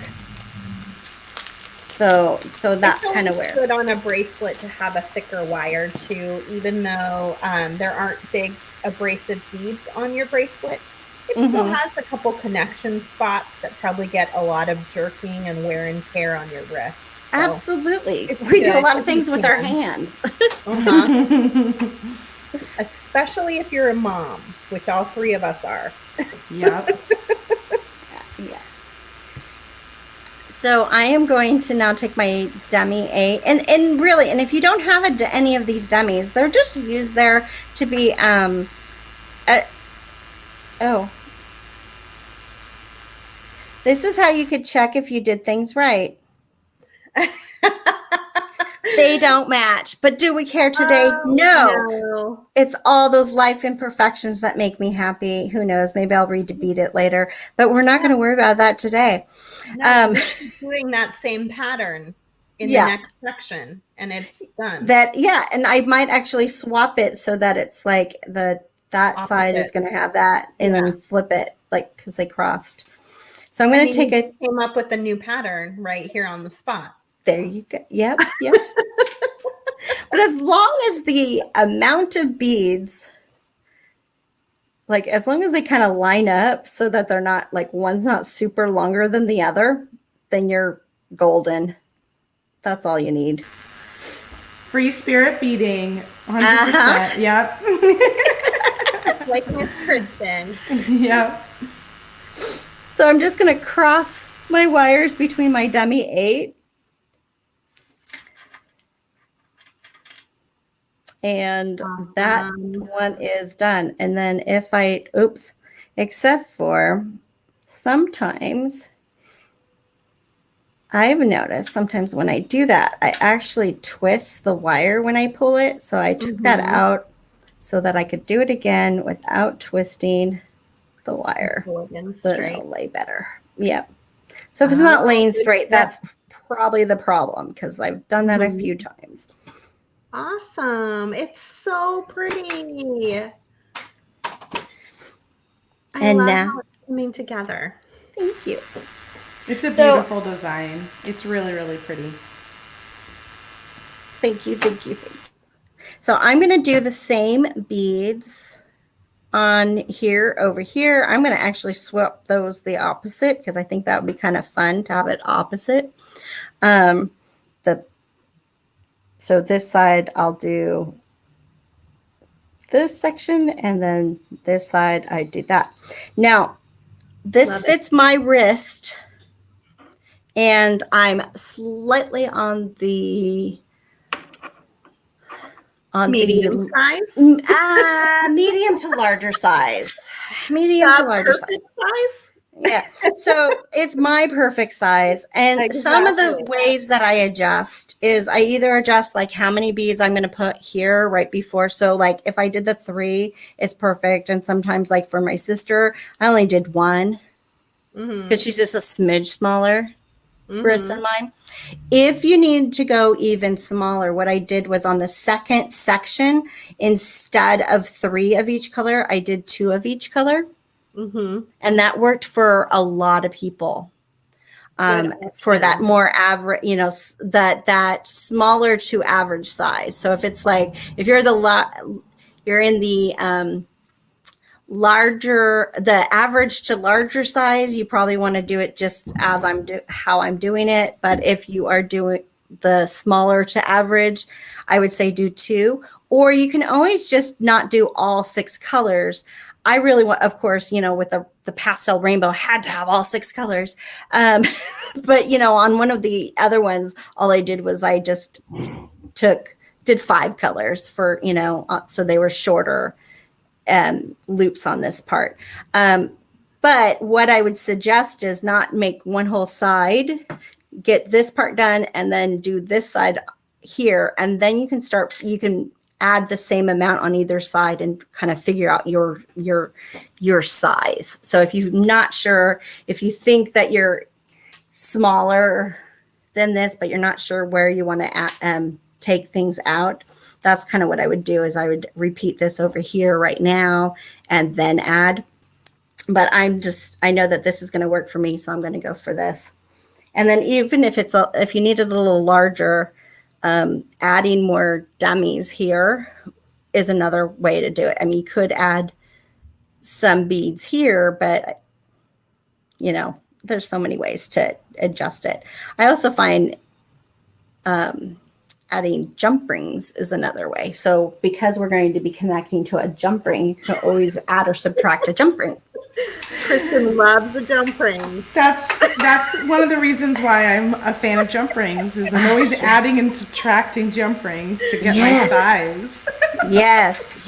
So that's kind of where. Good on a bracelet to have a thicker wire too, even though there aren't big abrasive beads on your bracelet. It still has a couple connection spots that probably get a lot of jerking and wear and tear on your wrist. So absolutely. We do a lot of things with our hands. Especially if you're a mom, which all three of us are. Yep. Yeah. So I am going to now take my demi 8, and really, and if you don't have any of these dummies, they're just used there to be this is how you could check if you did things right. They don't match, but do we care today? No. It's all those life imperfections that make me happy. Who knows? Maybe I'll read to Bead It later, but we're not going to worry about that today. No, doing that same pattern in the next section, and it's done. And I might actually swap it so that it's like that opposite side is going to have that, and then flip it, like, because they crossed. So I'm going to take it. Came up with a new pattern right here on the spot. There you go. Yep. But as long as the amount of beads, like as long as they kind of line up so that they're not like one's not super longer than the other, then you're golden. That's all you need. Free spirit beading, 100%. Yep. Like Miss Kristen. Yep. So I'm just going to cross my wires between my demi 8. And that one is done. And then if except for sometimes I've noticed sometimes when I do that, I actually twist the wire when I pull it. So I took that out so that I could do it again without twisting the wire. So it'll lay better. Yep. So if it's not laying straight, that's probably the problem, because I've done that a few times. Awesome. It's so pretty. And now how it's coming together. Thank you. It's a beautiful design. It's really, really pretty. Thank you. So I'm going to do the same beads on here over here. I'm going to actually swap those the opposite, because I think that would be kind of fun to have it opposite. So this side, I'll do this section, and then this side, I do that. Now, this fits my wrist, and I'm slightly on the medium size? Medium to larger size. Medium to larger size. Yeah. So it's my perfect size. And some of the ways that I adjust is I either adjust like how many beads I'm going to put here right before. So like if I did the 3, it's perfect. And sometimes like for my sister, I only did 1 because she's just a smidge smaller wrist than mine. If you need to go even smaller, what I did was on the second section, instead of 3 of each color, I did 2 of each color. And that worked for a lot of people. For that more average, that smaller to average size. So if it's like, if you're you're in the larger, the average to larger size, you probably want to do it just as how I'm doing it. But if you are doing the smaller to average, I would say do 2, or you can always just not do all 6 colors. I really want, of course, with the pastel rainbow, had to have all 6 colors. But, on one of the other ones, all I did was I just did 5 colors for, so they were shorter loops on this part. But what I would suggest is not make one whole side, get this part done, and then do this side here. And then you can add the same amount on either side and kind of figure out your size. So if you're not sure, if you think that you're smaller than this, but you're not sure where you want to take things out, that's kind of what I would do, is I would repeat this over here right now and then add. But I know that this is going to work for me, so I'm going to go for this. And then even if if you need it a little larger, adding more dummies here is another way to do it. I mean, you could add some beads here, but there's so many ways to adjust it. I also find adding jump rings is another way. So because we're going to be connecting to a jump ring, you can always add or subtract a jump ring. Kristen loves the jump ring. That's one of the reasons why I'm a fan of jump rings, is I'm always adding and subtracting jump rings to get my size. Yes.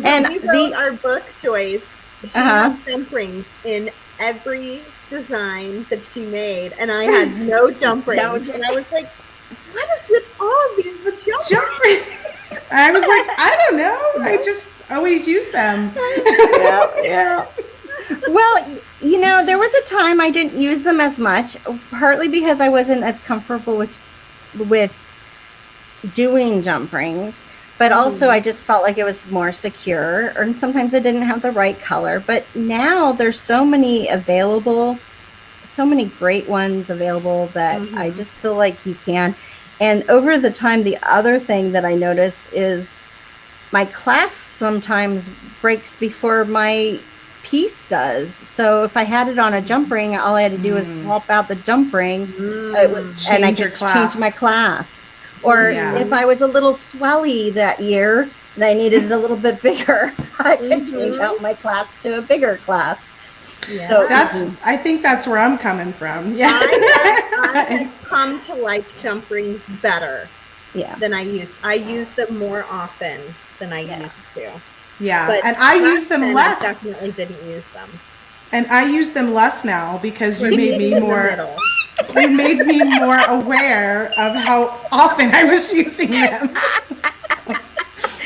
And we wrote our book, Joyce, she had jump rings in every design that she made, and I had no jump rings. And I was like, what is with all of these jump rings? I was like, I don't know. I just always use them. Yeah. Well, there was a time I didn't use them as much, partly because I wasn't as comfortable with doing jump rings, but also I just felt like it was more secure, and sometimes I didn't have the right color. But now there's so many available, so many great ones available that I just feel like you can. And over the time, the other thing that I notice is my clasp sometimes breaks before my piece does. So if I had it on a jump ring, all I had to do was swap out the jump ring and I could change my clasp. Or if I was a little swelly that year and I needed it a little bit bigger, I could change out my clasp to a bigger clasp. Yeah. So I think that's where I'm coming from. Yeah. I have come to like jump rings better than I used. I use them more often than I used to. Yeah, but and I use them less. I definitely didn't use them. And I use them less now because you made me more. You made me more aware of how often I was using them.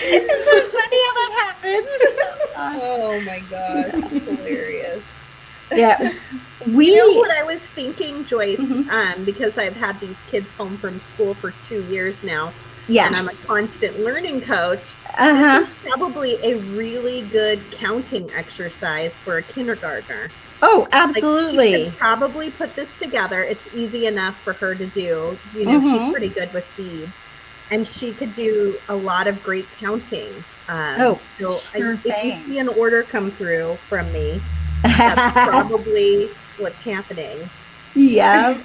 It's so funny how that happens. Oh my gosh, that's hilarious. Yeah. You know what I was thinking, Joyce, because I've had these kids home from school for 2 years now. Yeah. And I'm a constant learning coach. This is probably a really good counting exercise for a kindergartner. Oh, absolutely. Like, she could probably put this together. It's easy enough for her to do. She's pretty good with beads. And she could do a lot of great counting. If you see an order come through from me, that's probably what's happening. Yeah.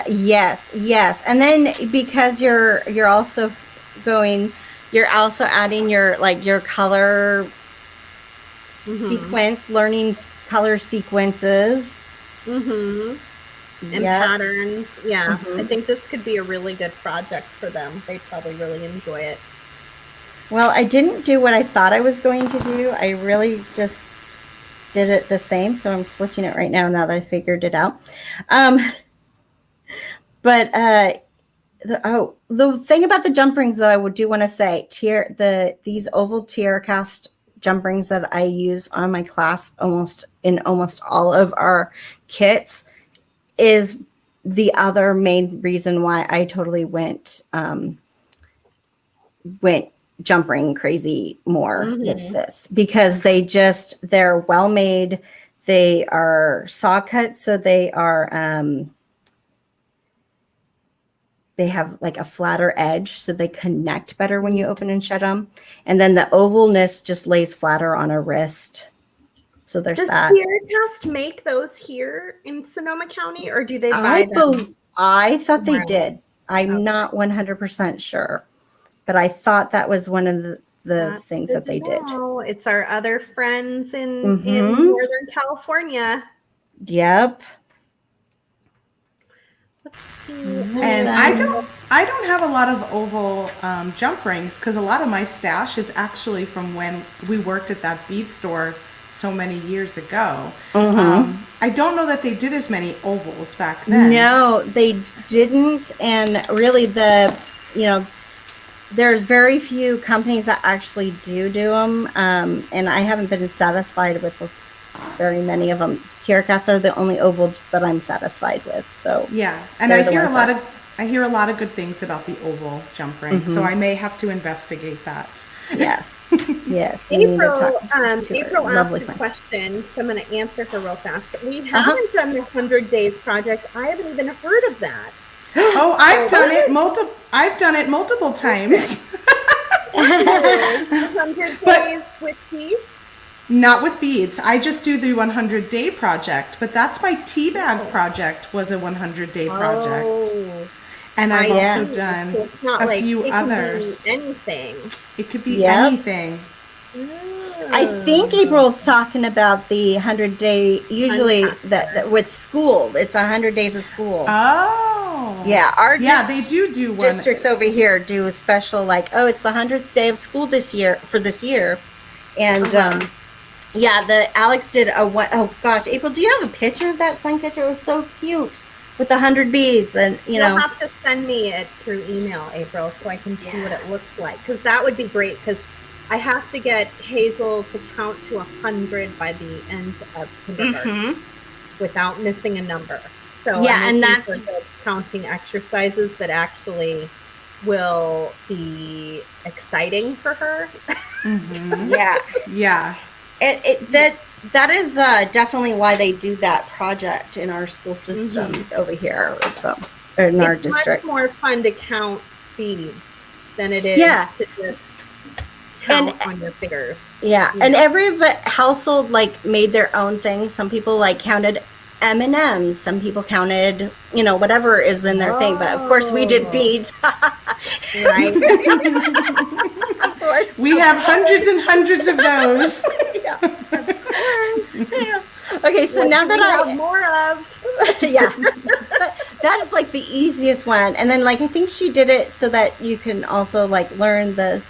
Yes. And then because you're also adding your color sequence, learning color sequences. And patterns. Yeah. I think this could be a really good project for them. They'd probably really enjoy it. Well, I didn't do what I thought I was going to do. I really just did it the same. So I'm switching it right now that I figured it out. But the thing about the jump rings that I do want to say, these oval tiara cast jump rings that I use on my clasp almost all of our kits is the other main reason why I totally went jump ring crazy more with this, because they're well made. They are saw cut, so they have like a flatter edge, so they connect better when you open and shut them. And then the ovalness just lays flatter on a wrist. So there's that. Does Tiaracast make those here in Sonoma County, or do they buy them? I thought they did. I'm not 100% sure, but I thought that was one of the things that they did. It's our other friends in Northern California. Yep. Let's see. And I don't have a lot of oval jump rings because a lot of my stash is actually from when we worked at that bead store so many years ago. I don't know that they did as many ovals back then. No, they didn't. And really, there's very few companies that actually do them. And I haven't been satisfied with very many of them. TierraCast are the only ovals that I'm satisfied with. So yeah, and I hear a lot of good things about the oval jump ring. So I may have to investigate that. Yes. Yes. April asked a question, so I'm going to answer her real fast. We haven't done the 100 Days project. I haven't even heard of that. Oh, I've done it multiple times. 100 Days with beads? Not with beads. I just do the 100-day project, but that's my tea bag project was a 100-day project. Oh. And I've also done it's not a like few it others. Can be anything. It could be anything. I think April's talking about the 100-day, usually that with school. It's 100 days of school. Oh. Yeah, they do one. Districts over here do a special, like, oh, it's the 100th day of school this year. And Alex did oh gosh, April, do you have a picture of that sun catcher? It was so cute with the 100 beads, and you'll have to send me it through email, April, so I can see what it looks like, because that would be great, because I have to get Hazel to count to 100 by the end of kindergarten without missing a number. So and that's the counting exercises that actually will be exciting for her. Yeah. That is definitely why they do that project in our school system over here. So, in our district, it's much more fun to count beads than it is to just count on your fingers. And every household made their own thing. Some people counted M&Ms. Some people counted, whatever is in their thing. But of course, we did beads. Right. Of course. We have hundreds and hundreds of those. Okay, so now that I have more of that is the easiest one. And then I think she did it so that you can also learn the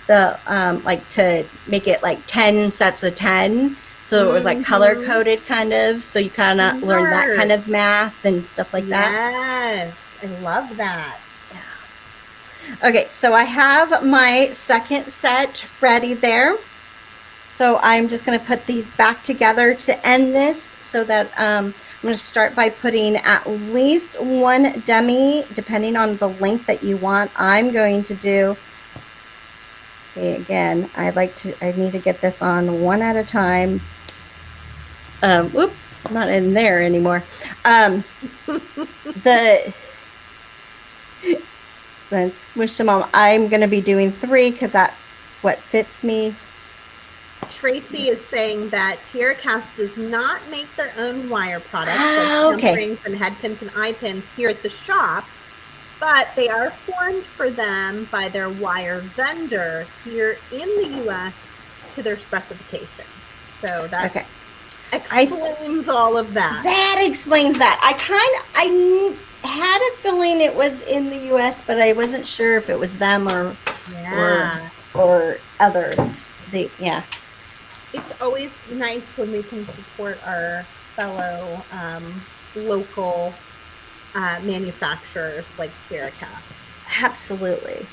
to make it 10 sets of 10. So it was color coded kind of. So you kind of learn that kind of math and stuff like that. Yes, I love that. Okay, so I have my second set ready there. So I'm just going to put these back together to end this, so that I'm going to start by putting at least one demi, depending on the length that you want. I'm going to do, see again, I need to get this on one at a time. Whoop, I'm not in there anymore. Then squish them all. I'm going to be doing 3 because that's what fits me. Tracy is saying that TierraCast does not make their own wire products, like jump rings and head pins and eye pins here at the shop, but they are formed for them by their wire vendor here in the U.S. to their specifications. So that explains all of that. That explains that. I had a feeling it was in the U.S., but I wasn't sure if it was them or other. It's always nice when we can support our fellow local manufacturers like TierraCast. Absolutely.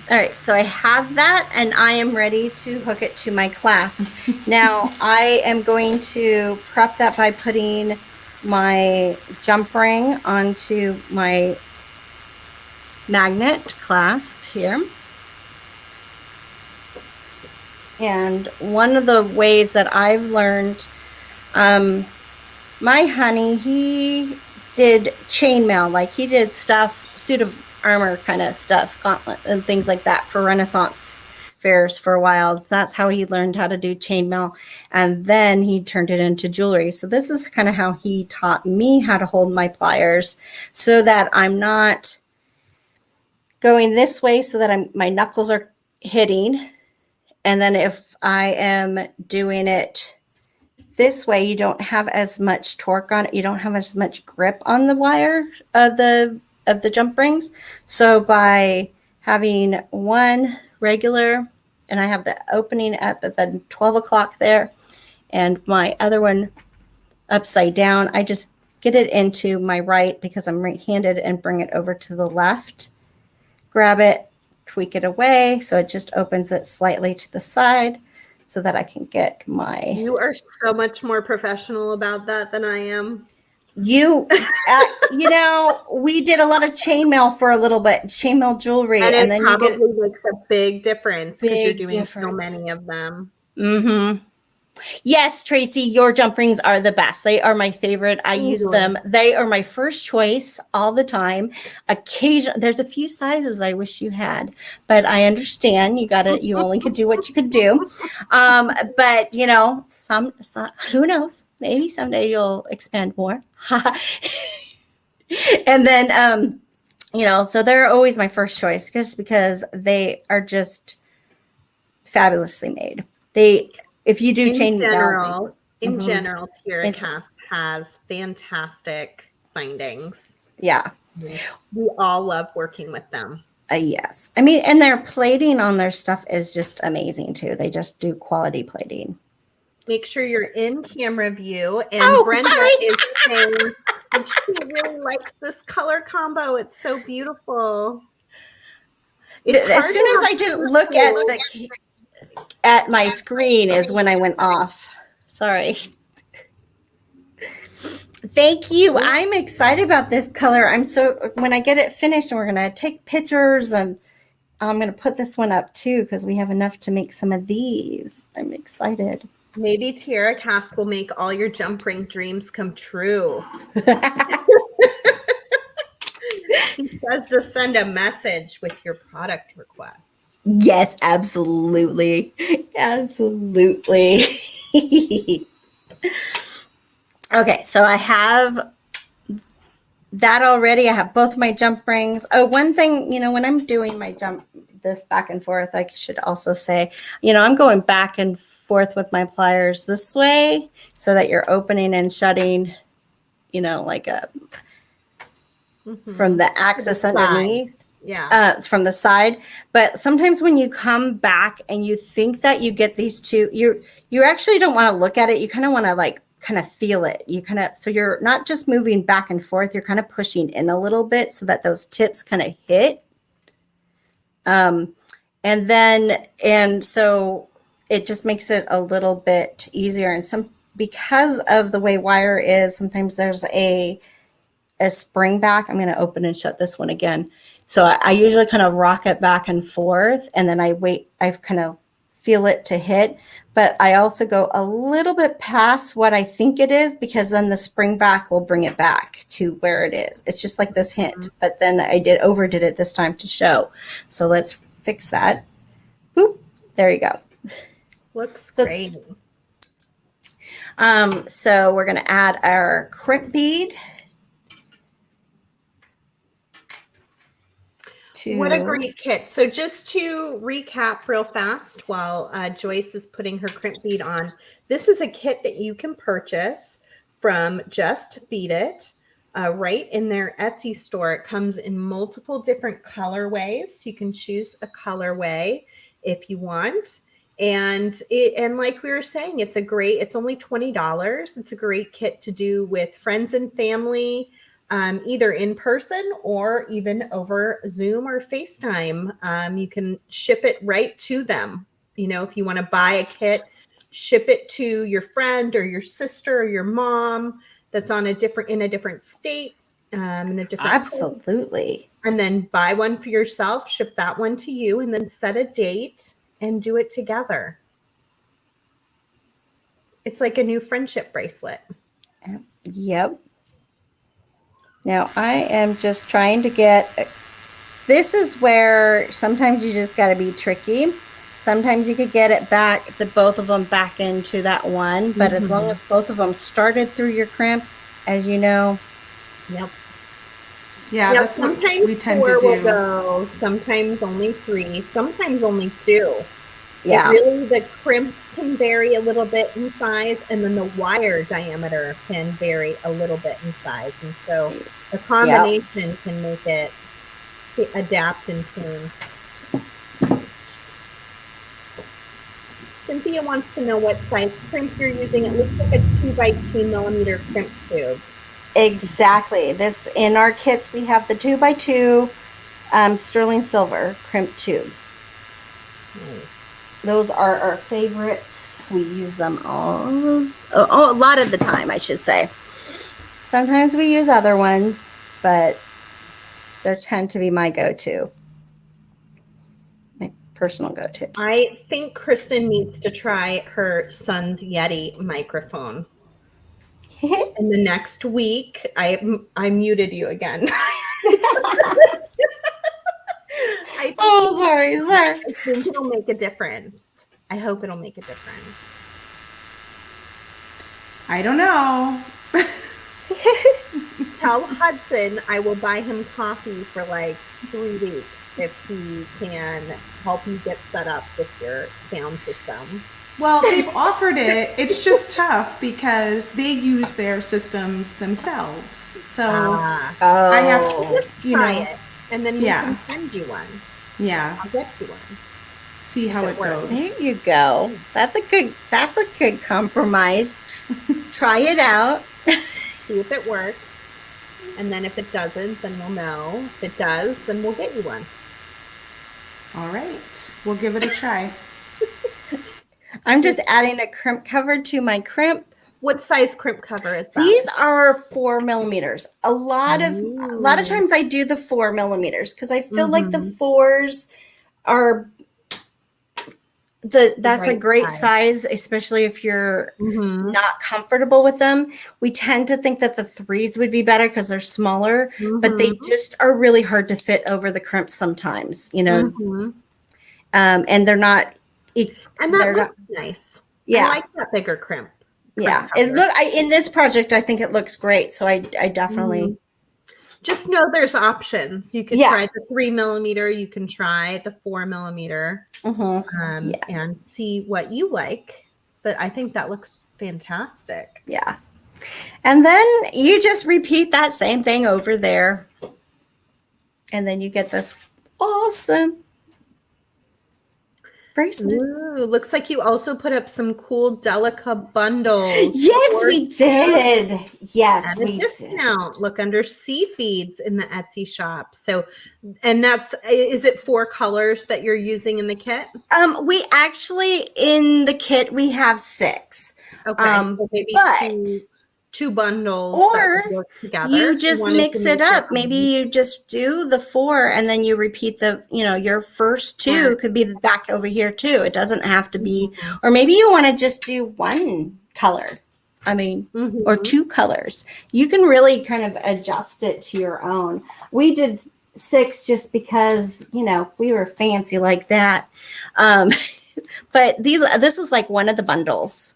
All right, so I have that, and I am ready to hook it to my clasp. Now, I am going to prep that by putting my jump ring onto my magnet clasp here. And one of the ways that I've learned, my honey, he did chainmail, he did stuff, suit of armor kind of stuff, gauntlet and things like that for Renaissance fairs for a while. That's how he learned how to do chainmail, and then he turned it into jewelry. So this is kind of how he taught me how to hold my pliers, so that I'm not going this way, so that my knuckles are hitting. And then if I am doing it this way you don't have as much torque on it. You don't have as much grip on the wire of the jump rings. So by having one regular, and I have the opening up at the 12 o'clock there, and my other one upside down, I just get it into my right because I'm right-handed and bring it over to the left, grab it, tweak it away so it just opens it slightly to the side so that I can get my... You are so much more professional about that than I am. You know, we did a lot of chainmail for a little bit, chainmail jewelry, and then probably you get makes a big difference because you're big doing so difference. many of them. Mm-hmm. Yes, Tracy, your jump rings are the best. They are my favorite. I use them. They are my first choice all the time. Occasionally, there's a few sizes I wish you had, but I understand you only could do what you could do. But you know, some who knows? Maybe someday you'll expand more. And then, you know, so they're always my first choice just because they are just fabulously made. If you do in general, Tierra It- Cast has fantastic findings. Yeah. We all love working with them. Yes. I mean, and their plating on their stuff is just amazing too. They just do quality plating. Make sure you're in camera view. And Brenda is saying that she really likes this color combo. It's so beautiful. As soon as I didn't look at my screen is when I went off. Sorry. Thank you. I'm excited about this color. When I get it finished, and we're going to take pictures, and I'm going to put this one up too because we have enough to make some of these. I'm excited. Maybe Tierra Cast will make all your jump ring dreams come true. He says to send a message with your product request. Yes, absolutely. Absolutely. Okay, so I have that already. I have both my jump rings. Oh, one thing, you know, when I'm doing my this back and forth, I should also say, you know, I'm going back and forth with my pliers this way so that you're opening and shutting, you know, like from the axis underneath. Yeah. From the side. But sometimes when you come back and you think that you get these two, you actually don't want to look at it. You kind of want to kind of feel it. So you're not just moving back and forth, you're kind of pushing in a little bit so that those tips kind of hit. And so it just makes it a little bit easier. And because of the way wire is, sometimes there's a spring back. I'm going to open and shut this one again. So I usually kind of rock it back and forth, and then I kind of feel it to hit. But I also go a little bit past what I think it is because then the spring back will bring it back to where it is. It's just like this hint, but then I overdid it this time to show. So let's fix that. Boop. There you go. Looks great. So we're going to add our crimp bead. What a great kit. So just to recap real fast while Joyce is putting her crimp bead on, this is a kit that you can purchase from Just Bead It right in their Etsy store. It comes in multiple different colorways. You can choose a colorway if you want. And like we were saying, it's only $20. It's a great kit to do with friends and family. Either in person or even over Zoom or FaceTime. You can ship it right to them. You know, if you want to buy a kit, ship it to your friend or your sister or your mom that's in a different state, in a different absolutely place. And then buy one for yourself, ship that one to you, and then set a date and do it together. It's like a new friendship bracelet. Yep. Now I am just trying to this is where sometimes you just got to be tricky. Sometimes you could get it back, both of them back into that one, but as long as both of them started through your crimp, as you know. Yep. Yeah, that's sometimes what we tend 4 to do. will go, sometimes only 3, sometimes only 2. Yeah. Really, the crimps can vary a little bit in size, and then the wire diameter can vary a little bit in size. And so the combination can make it adapt and change. Cynthia wants to know what size crimp you're using. It looks like a 2x2 millimeter crimp tube. Exactly. This in our kits we have the 2x2 sterling silver crimp tubes. Nice. Those are our favorites. We use them a lot of the time, I should say. Sometimes we use other ones, but they tend to be my go-to. My personal go-to. I think Kristen needs to try her son's Yeti microphone. In the next week, I muted you again. Sorry. I think it'll make a difference. I hope it'll make a difference. I don't know. Tell Hudson I will buy him coffee for like 3 weeks if he can help you get set up with your sound system. Well, they've offered it. It's just tough because they use their systems themselves. So I have to just try it, and then we can send you one. Yeah, I'll get you one. See how it goes. There you go. That's a good compromise. Try it out. See if it works. And then if it doesn't, then we'll know. If it does, then we'll get you one. All right. We'll give it a try. I'm just adding a crimp cover to my crimp. What size crimp cover is that? These are 4 millimeters. A lot of times I do the 4 millimeters because I feel like the 4s are that's a great size, especially if you're not comfortable with them. We tend to think that the 3s would be better because they're smaller, but they just are really hard to fit over the crimps sometimes, you know. And they're not. And that looks nice. Yeah, I like that bigger crimp. Yeah, in this project, I think it looks great. So I definitely just know there's options. You can try the 3 millimeter. You can try the 4 millimeter, and see what you like. But I think that looks fantastic. Yes. And then you just repeat that same thing over there, and then you get this awesome bracelet. Ooh, looks like you also put up some cool Delica bundles. Yes, we did. Yes, we did. Look under sea feeds in the Etsy shop. So, and is it 4 colors that you're using in the kit? We actually in the kit we have 6. Okay, so maybe two bundles, or you just mix it up. Maybe you just do the 4 and then you repeat your first 2 could be back over here too. It doesn't have to be, or maybe you want to just do 1 color. I mean, or 2 colors. You can really kind of adjust it to your own. We did 6 just because, we were fancy like that. But this is like one of the bundles.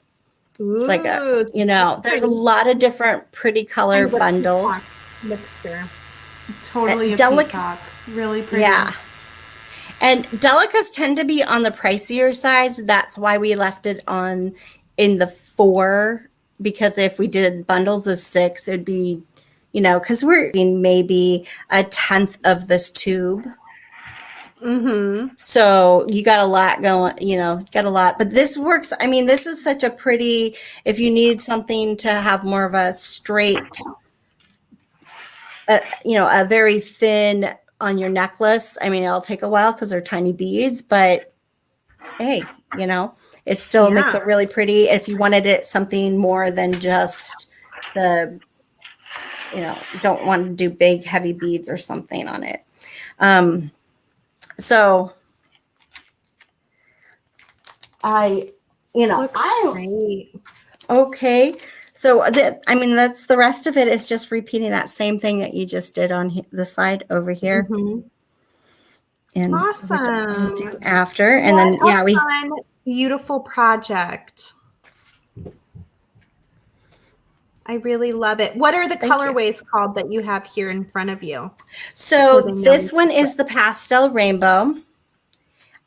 It's like there's a lot of different pretty color bundles. Mixture. Totally a peacock. Really pretty. Yeah. And Delicas tend to be on the pricier sides. That's why we left it in the 4, because if we did bundles of 6, it'd be, because we're in maybe a 1/10 of this tube. So you got a lot going, got a lot, but this works. I mean, this is such a pretty, if you need something to have more of a straight, a very thin on your necklace. I mean, it'll take a while because they're tiny beads, but hey, it still makes it really pretty. If you wanted it something more than just don't want to do big, heavy beads or something on it. So okay. So that's the rest of it is just repeating that same thing that you just did on the side over here. And awesome. Do after, and then fun, beautiful project. I really love it. What are the colorways called that you have here in front of you? So this one is the pastel rainbow.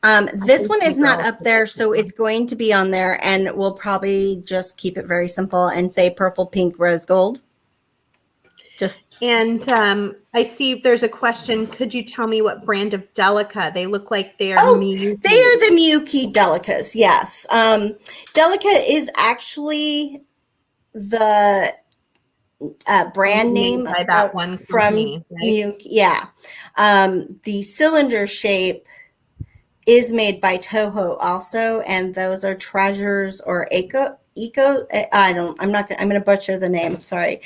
This think one my is not girls up would there, like so this it's going to be on there, and we'll probably just keep it very simple and say purple, pink, rose gold. Just And I see there's a question. Could you tell me what brand of Delica? They look like they are Miyuki. they are the Miyuki Delicas. Yes, Delica is actually the brand name by that one from company, right? Miyuki. Yeah, the cylinder shape is made by Toho also, and those are Treasures or Eco. I'm gonna butcher the name. Sorry.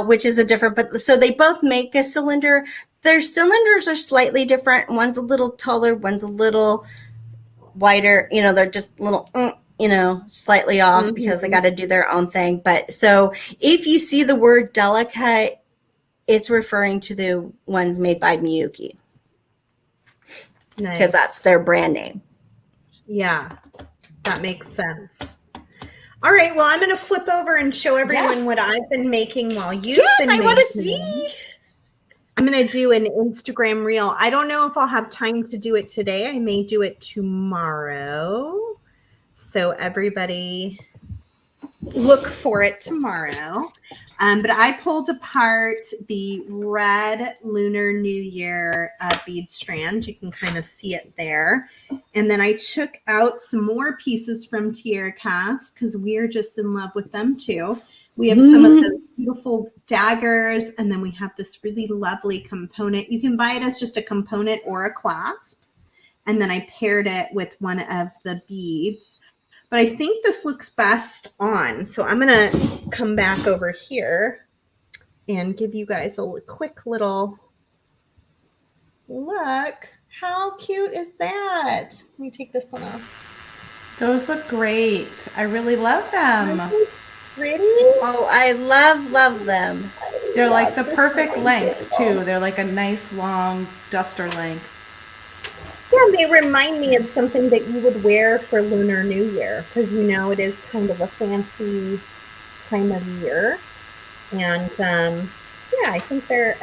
Which is a different, but so they both make a cylinder. Their cylinders are slightly different. One's a little taller, one's a little wider. They're just a little, slightly off because they got to do their own thing. But so if you see the word Delicate, it's referring to the ones made by Miyuki. Because that's their brand name. Yeah, that makes sense. All right, well, I'm going to flip over and show everyone what I've been making while you've been making. Yes, I want to see. I'm going to do an Instagram reel. I don't know if I'll have time to do it today. I may do it tomorrow. So everybody look for it tomorrow. But I pulled apart the red Lunar New Year bead strand. You can kind of see it there. And then I took out some more pieces from Tierra Cast because we are just in love with them too. We have some of the beautiful daggers, and then we have this really lovely component. You can buy it as just a component or a clasp. And then I paired it with one of the beads. But I think this looks best on. So I'm going to come back over here and give you guys a quick little look. How cute is that? Let me take this one off. Those look great. I really love them. Pretty? Oh, I love them. They're like the perfect length too. They're like a nice long duster length. Yeah, they remind me of something that you would wear for Lunar New Year because it is kind of a fancy time of year, and yeah, I think they're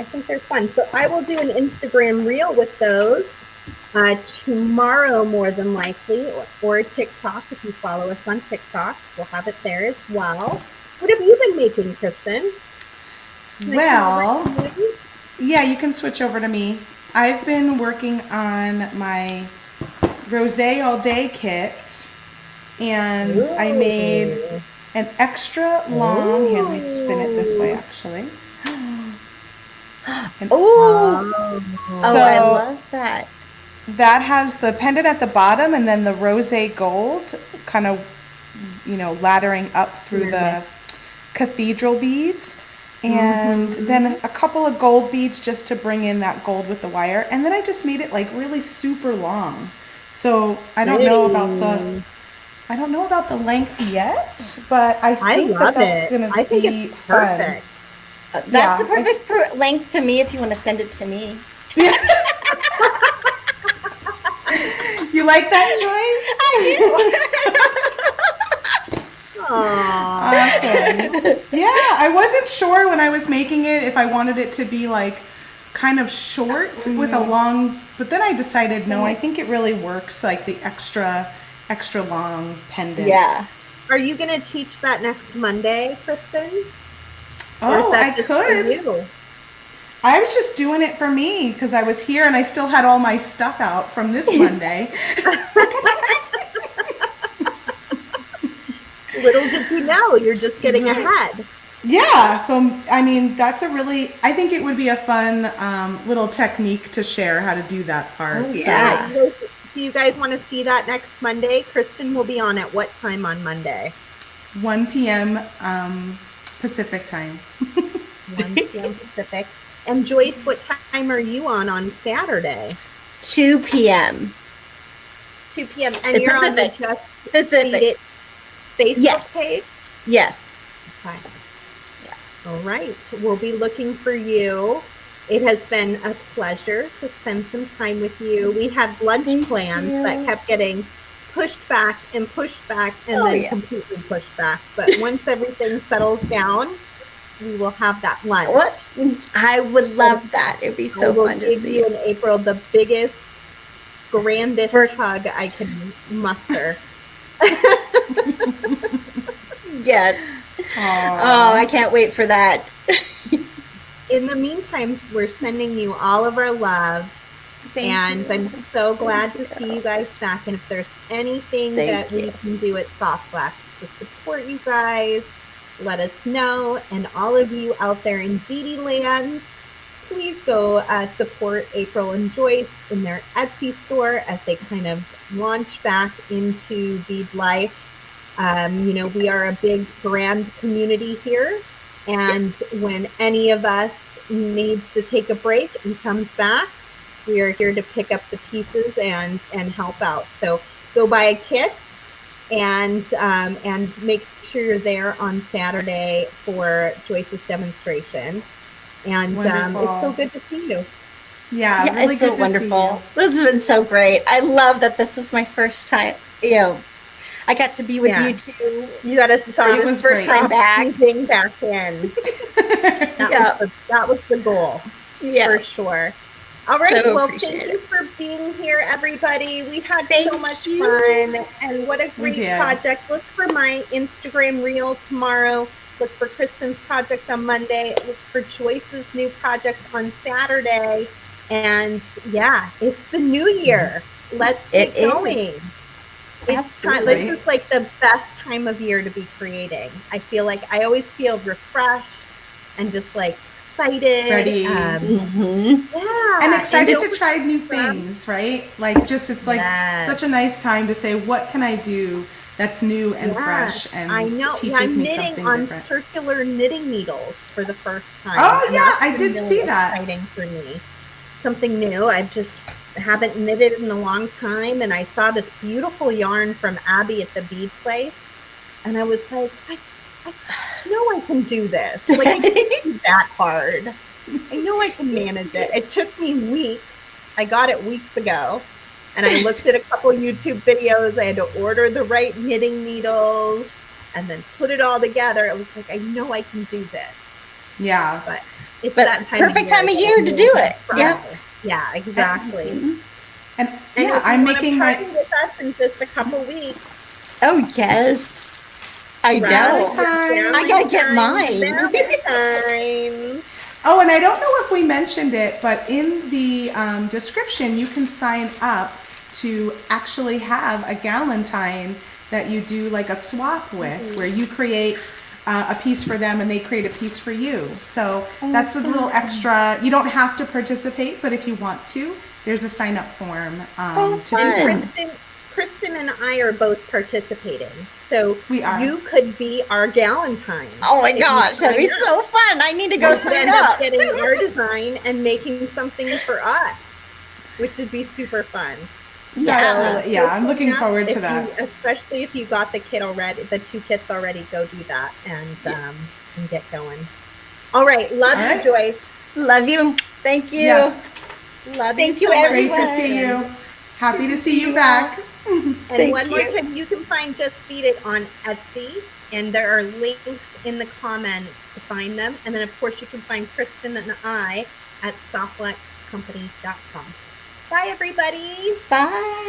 fun. So I will do an Instagram reel with those tomorrow, more than likely, or TikTok. If you follow us on TikTok, we'll have it there as well. What have you been making, Kristen? Well, yeah, you can switch over to me. I've been working on my Rosé All Day kit, and I made an extra long, here, let me spin it this way actually. So I love that. That has the pendant at the bottom and then the rosé gold kind of, laddering up through the cathedral beads. And then a couple of gold beads just to bring in that gold with the wire. And then I just made it like really super long. So I don't know about the length yet, but I think that's going to be fun. Perfect. That's the perfect length to me if you want to send it to me. You like that, Joyce? Awesome. Yeah, I wasn't sure when I was making it if I wanted it to be like kind of short with a long, but then I decided no, I think it really works like the extra long pendant. Yeah. Are you going to teach that next Monday, Kristen? Oh, I could. I was just doing it for me because I was here and I still had all my stuff out from this Monday. Little did you know, you're just getting ahead. Yeah, so I mean, I think it would be a fun little technique to share how to do that part. Oh, yeah. So, do you guys want to see that next Monday? Kristen will be on at what time on Monday? 1 p.m. Pacific time. 1 p.m. Pacific. And Joyce, what time are you on Saturday? 2 p.m. 2 p.m. And you're Pacific. on the Just Bead It Facebook page? Yes. Okay. Yeah. All right. We'll be looking for you. It has been a pleasure to spend some time with you. We had lunch plans that kept getting pushed back and then completely pushed back. But once everything settles down, we will have that lunch. What? I would love that. It'd be so fun to give see. you in April the biggest, grandest For- hug I can muster. Yes. Oh, I can't wait for that. In the meantime, we're sending you all of our love. Thank you. I'm so glad to see you guys back. And if there's anything that we can do at Softflex to support you guys, let us know. And all of you out there in Beading land, please go support April and Joyce in their Etsy store as they kind of launch back into bead life. You know, we are a big brand community here. And when any of us needs to take a break and comes back, we are here to pick up the pieces and help out. So go buy a kit and make sure you're there on Saturday for Joyce's demonstration. And it's so good to see you. Yeah, really it's good so wonderful. This has been so great. I love that this is my first time. You know, I got to be with you too. You got to stop this first time back. Back in. That was the goal. Yeah, for sure. All right. So thank you for being here, everybody. We had so much fun, and what a great project. Look for my Instagram reel tomorrow. Look for Kristen's project on Monday. Look for Joyce's new project on Saturday. And yeah, it's the new year. Let's get going. It's time. This is like the best time of year to be creating. I feel like I always feel refreshed and just like excited. Ready. Yeah. And excited to try new things, right? Like just, it's like such a nice time to say, what can I do that's new and fresh and I know. teaches me knitting something on different. circular knitting needles for the first time. Oh yeah, I did see that. Exciting for me. Something new. I just haven't knitted in a long time, and I saw this beautiful yarn from Abby at the Bead Place, and I was like, I know I can do this. Like, it can't be that hard. I know I can manage it. It took me weeks. I got it weeks ago, and I looked at a couple YouTube videos. I had to order the right knitting needles and then put it all together. I was like, I know I can do this. Yeah. But it's that perfect time of year to do it. Yeah, exactly. And yeah, I'm making my with us in just a couple weeks. Oh yes, I know. I gotta get mine. Oh, and I don't know if we mentioned it, but in the description, you can sign up to actually have a galentine that you do like a swap with, where you create a piece for them and they create a piece for you. So that's a little extra. You don't have to participate, but if you want to, there's a sign up form to do that. Kristen and I are both participating. So we are. You could be our galentine. Oh my gosh, that'd be so fun. I need to go sign up. Getting our design and making something for us, which would be super fun. Yeah, I'm looking forward to that. Especially if you got the kit already, the 2 kits already, go do that and get going. All right. Love you, Joyce. Love you. Thank you. Yeah. Love you. Thank you, everyone. Great to see you. Happy to see you back. And one more time, you can find Just Bead It on Etsy, and there are links in the comments to find them. And then, of course, you can find Kristen and I at softflexcompany.com. Bye, everybody. Bye.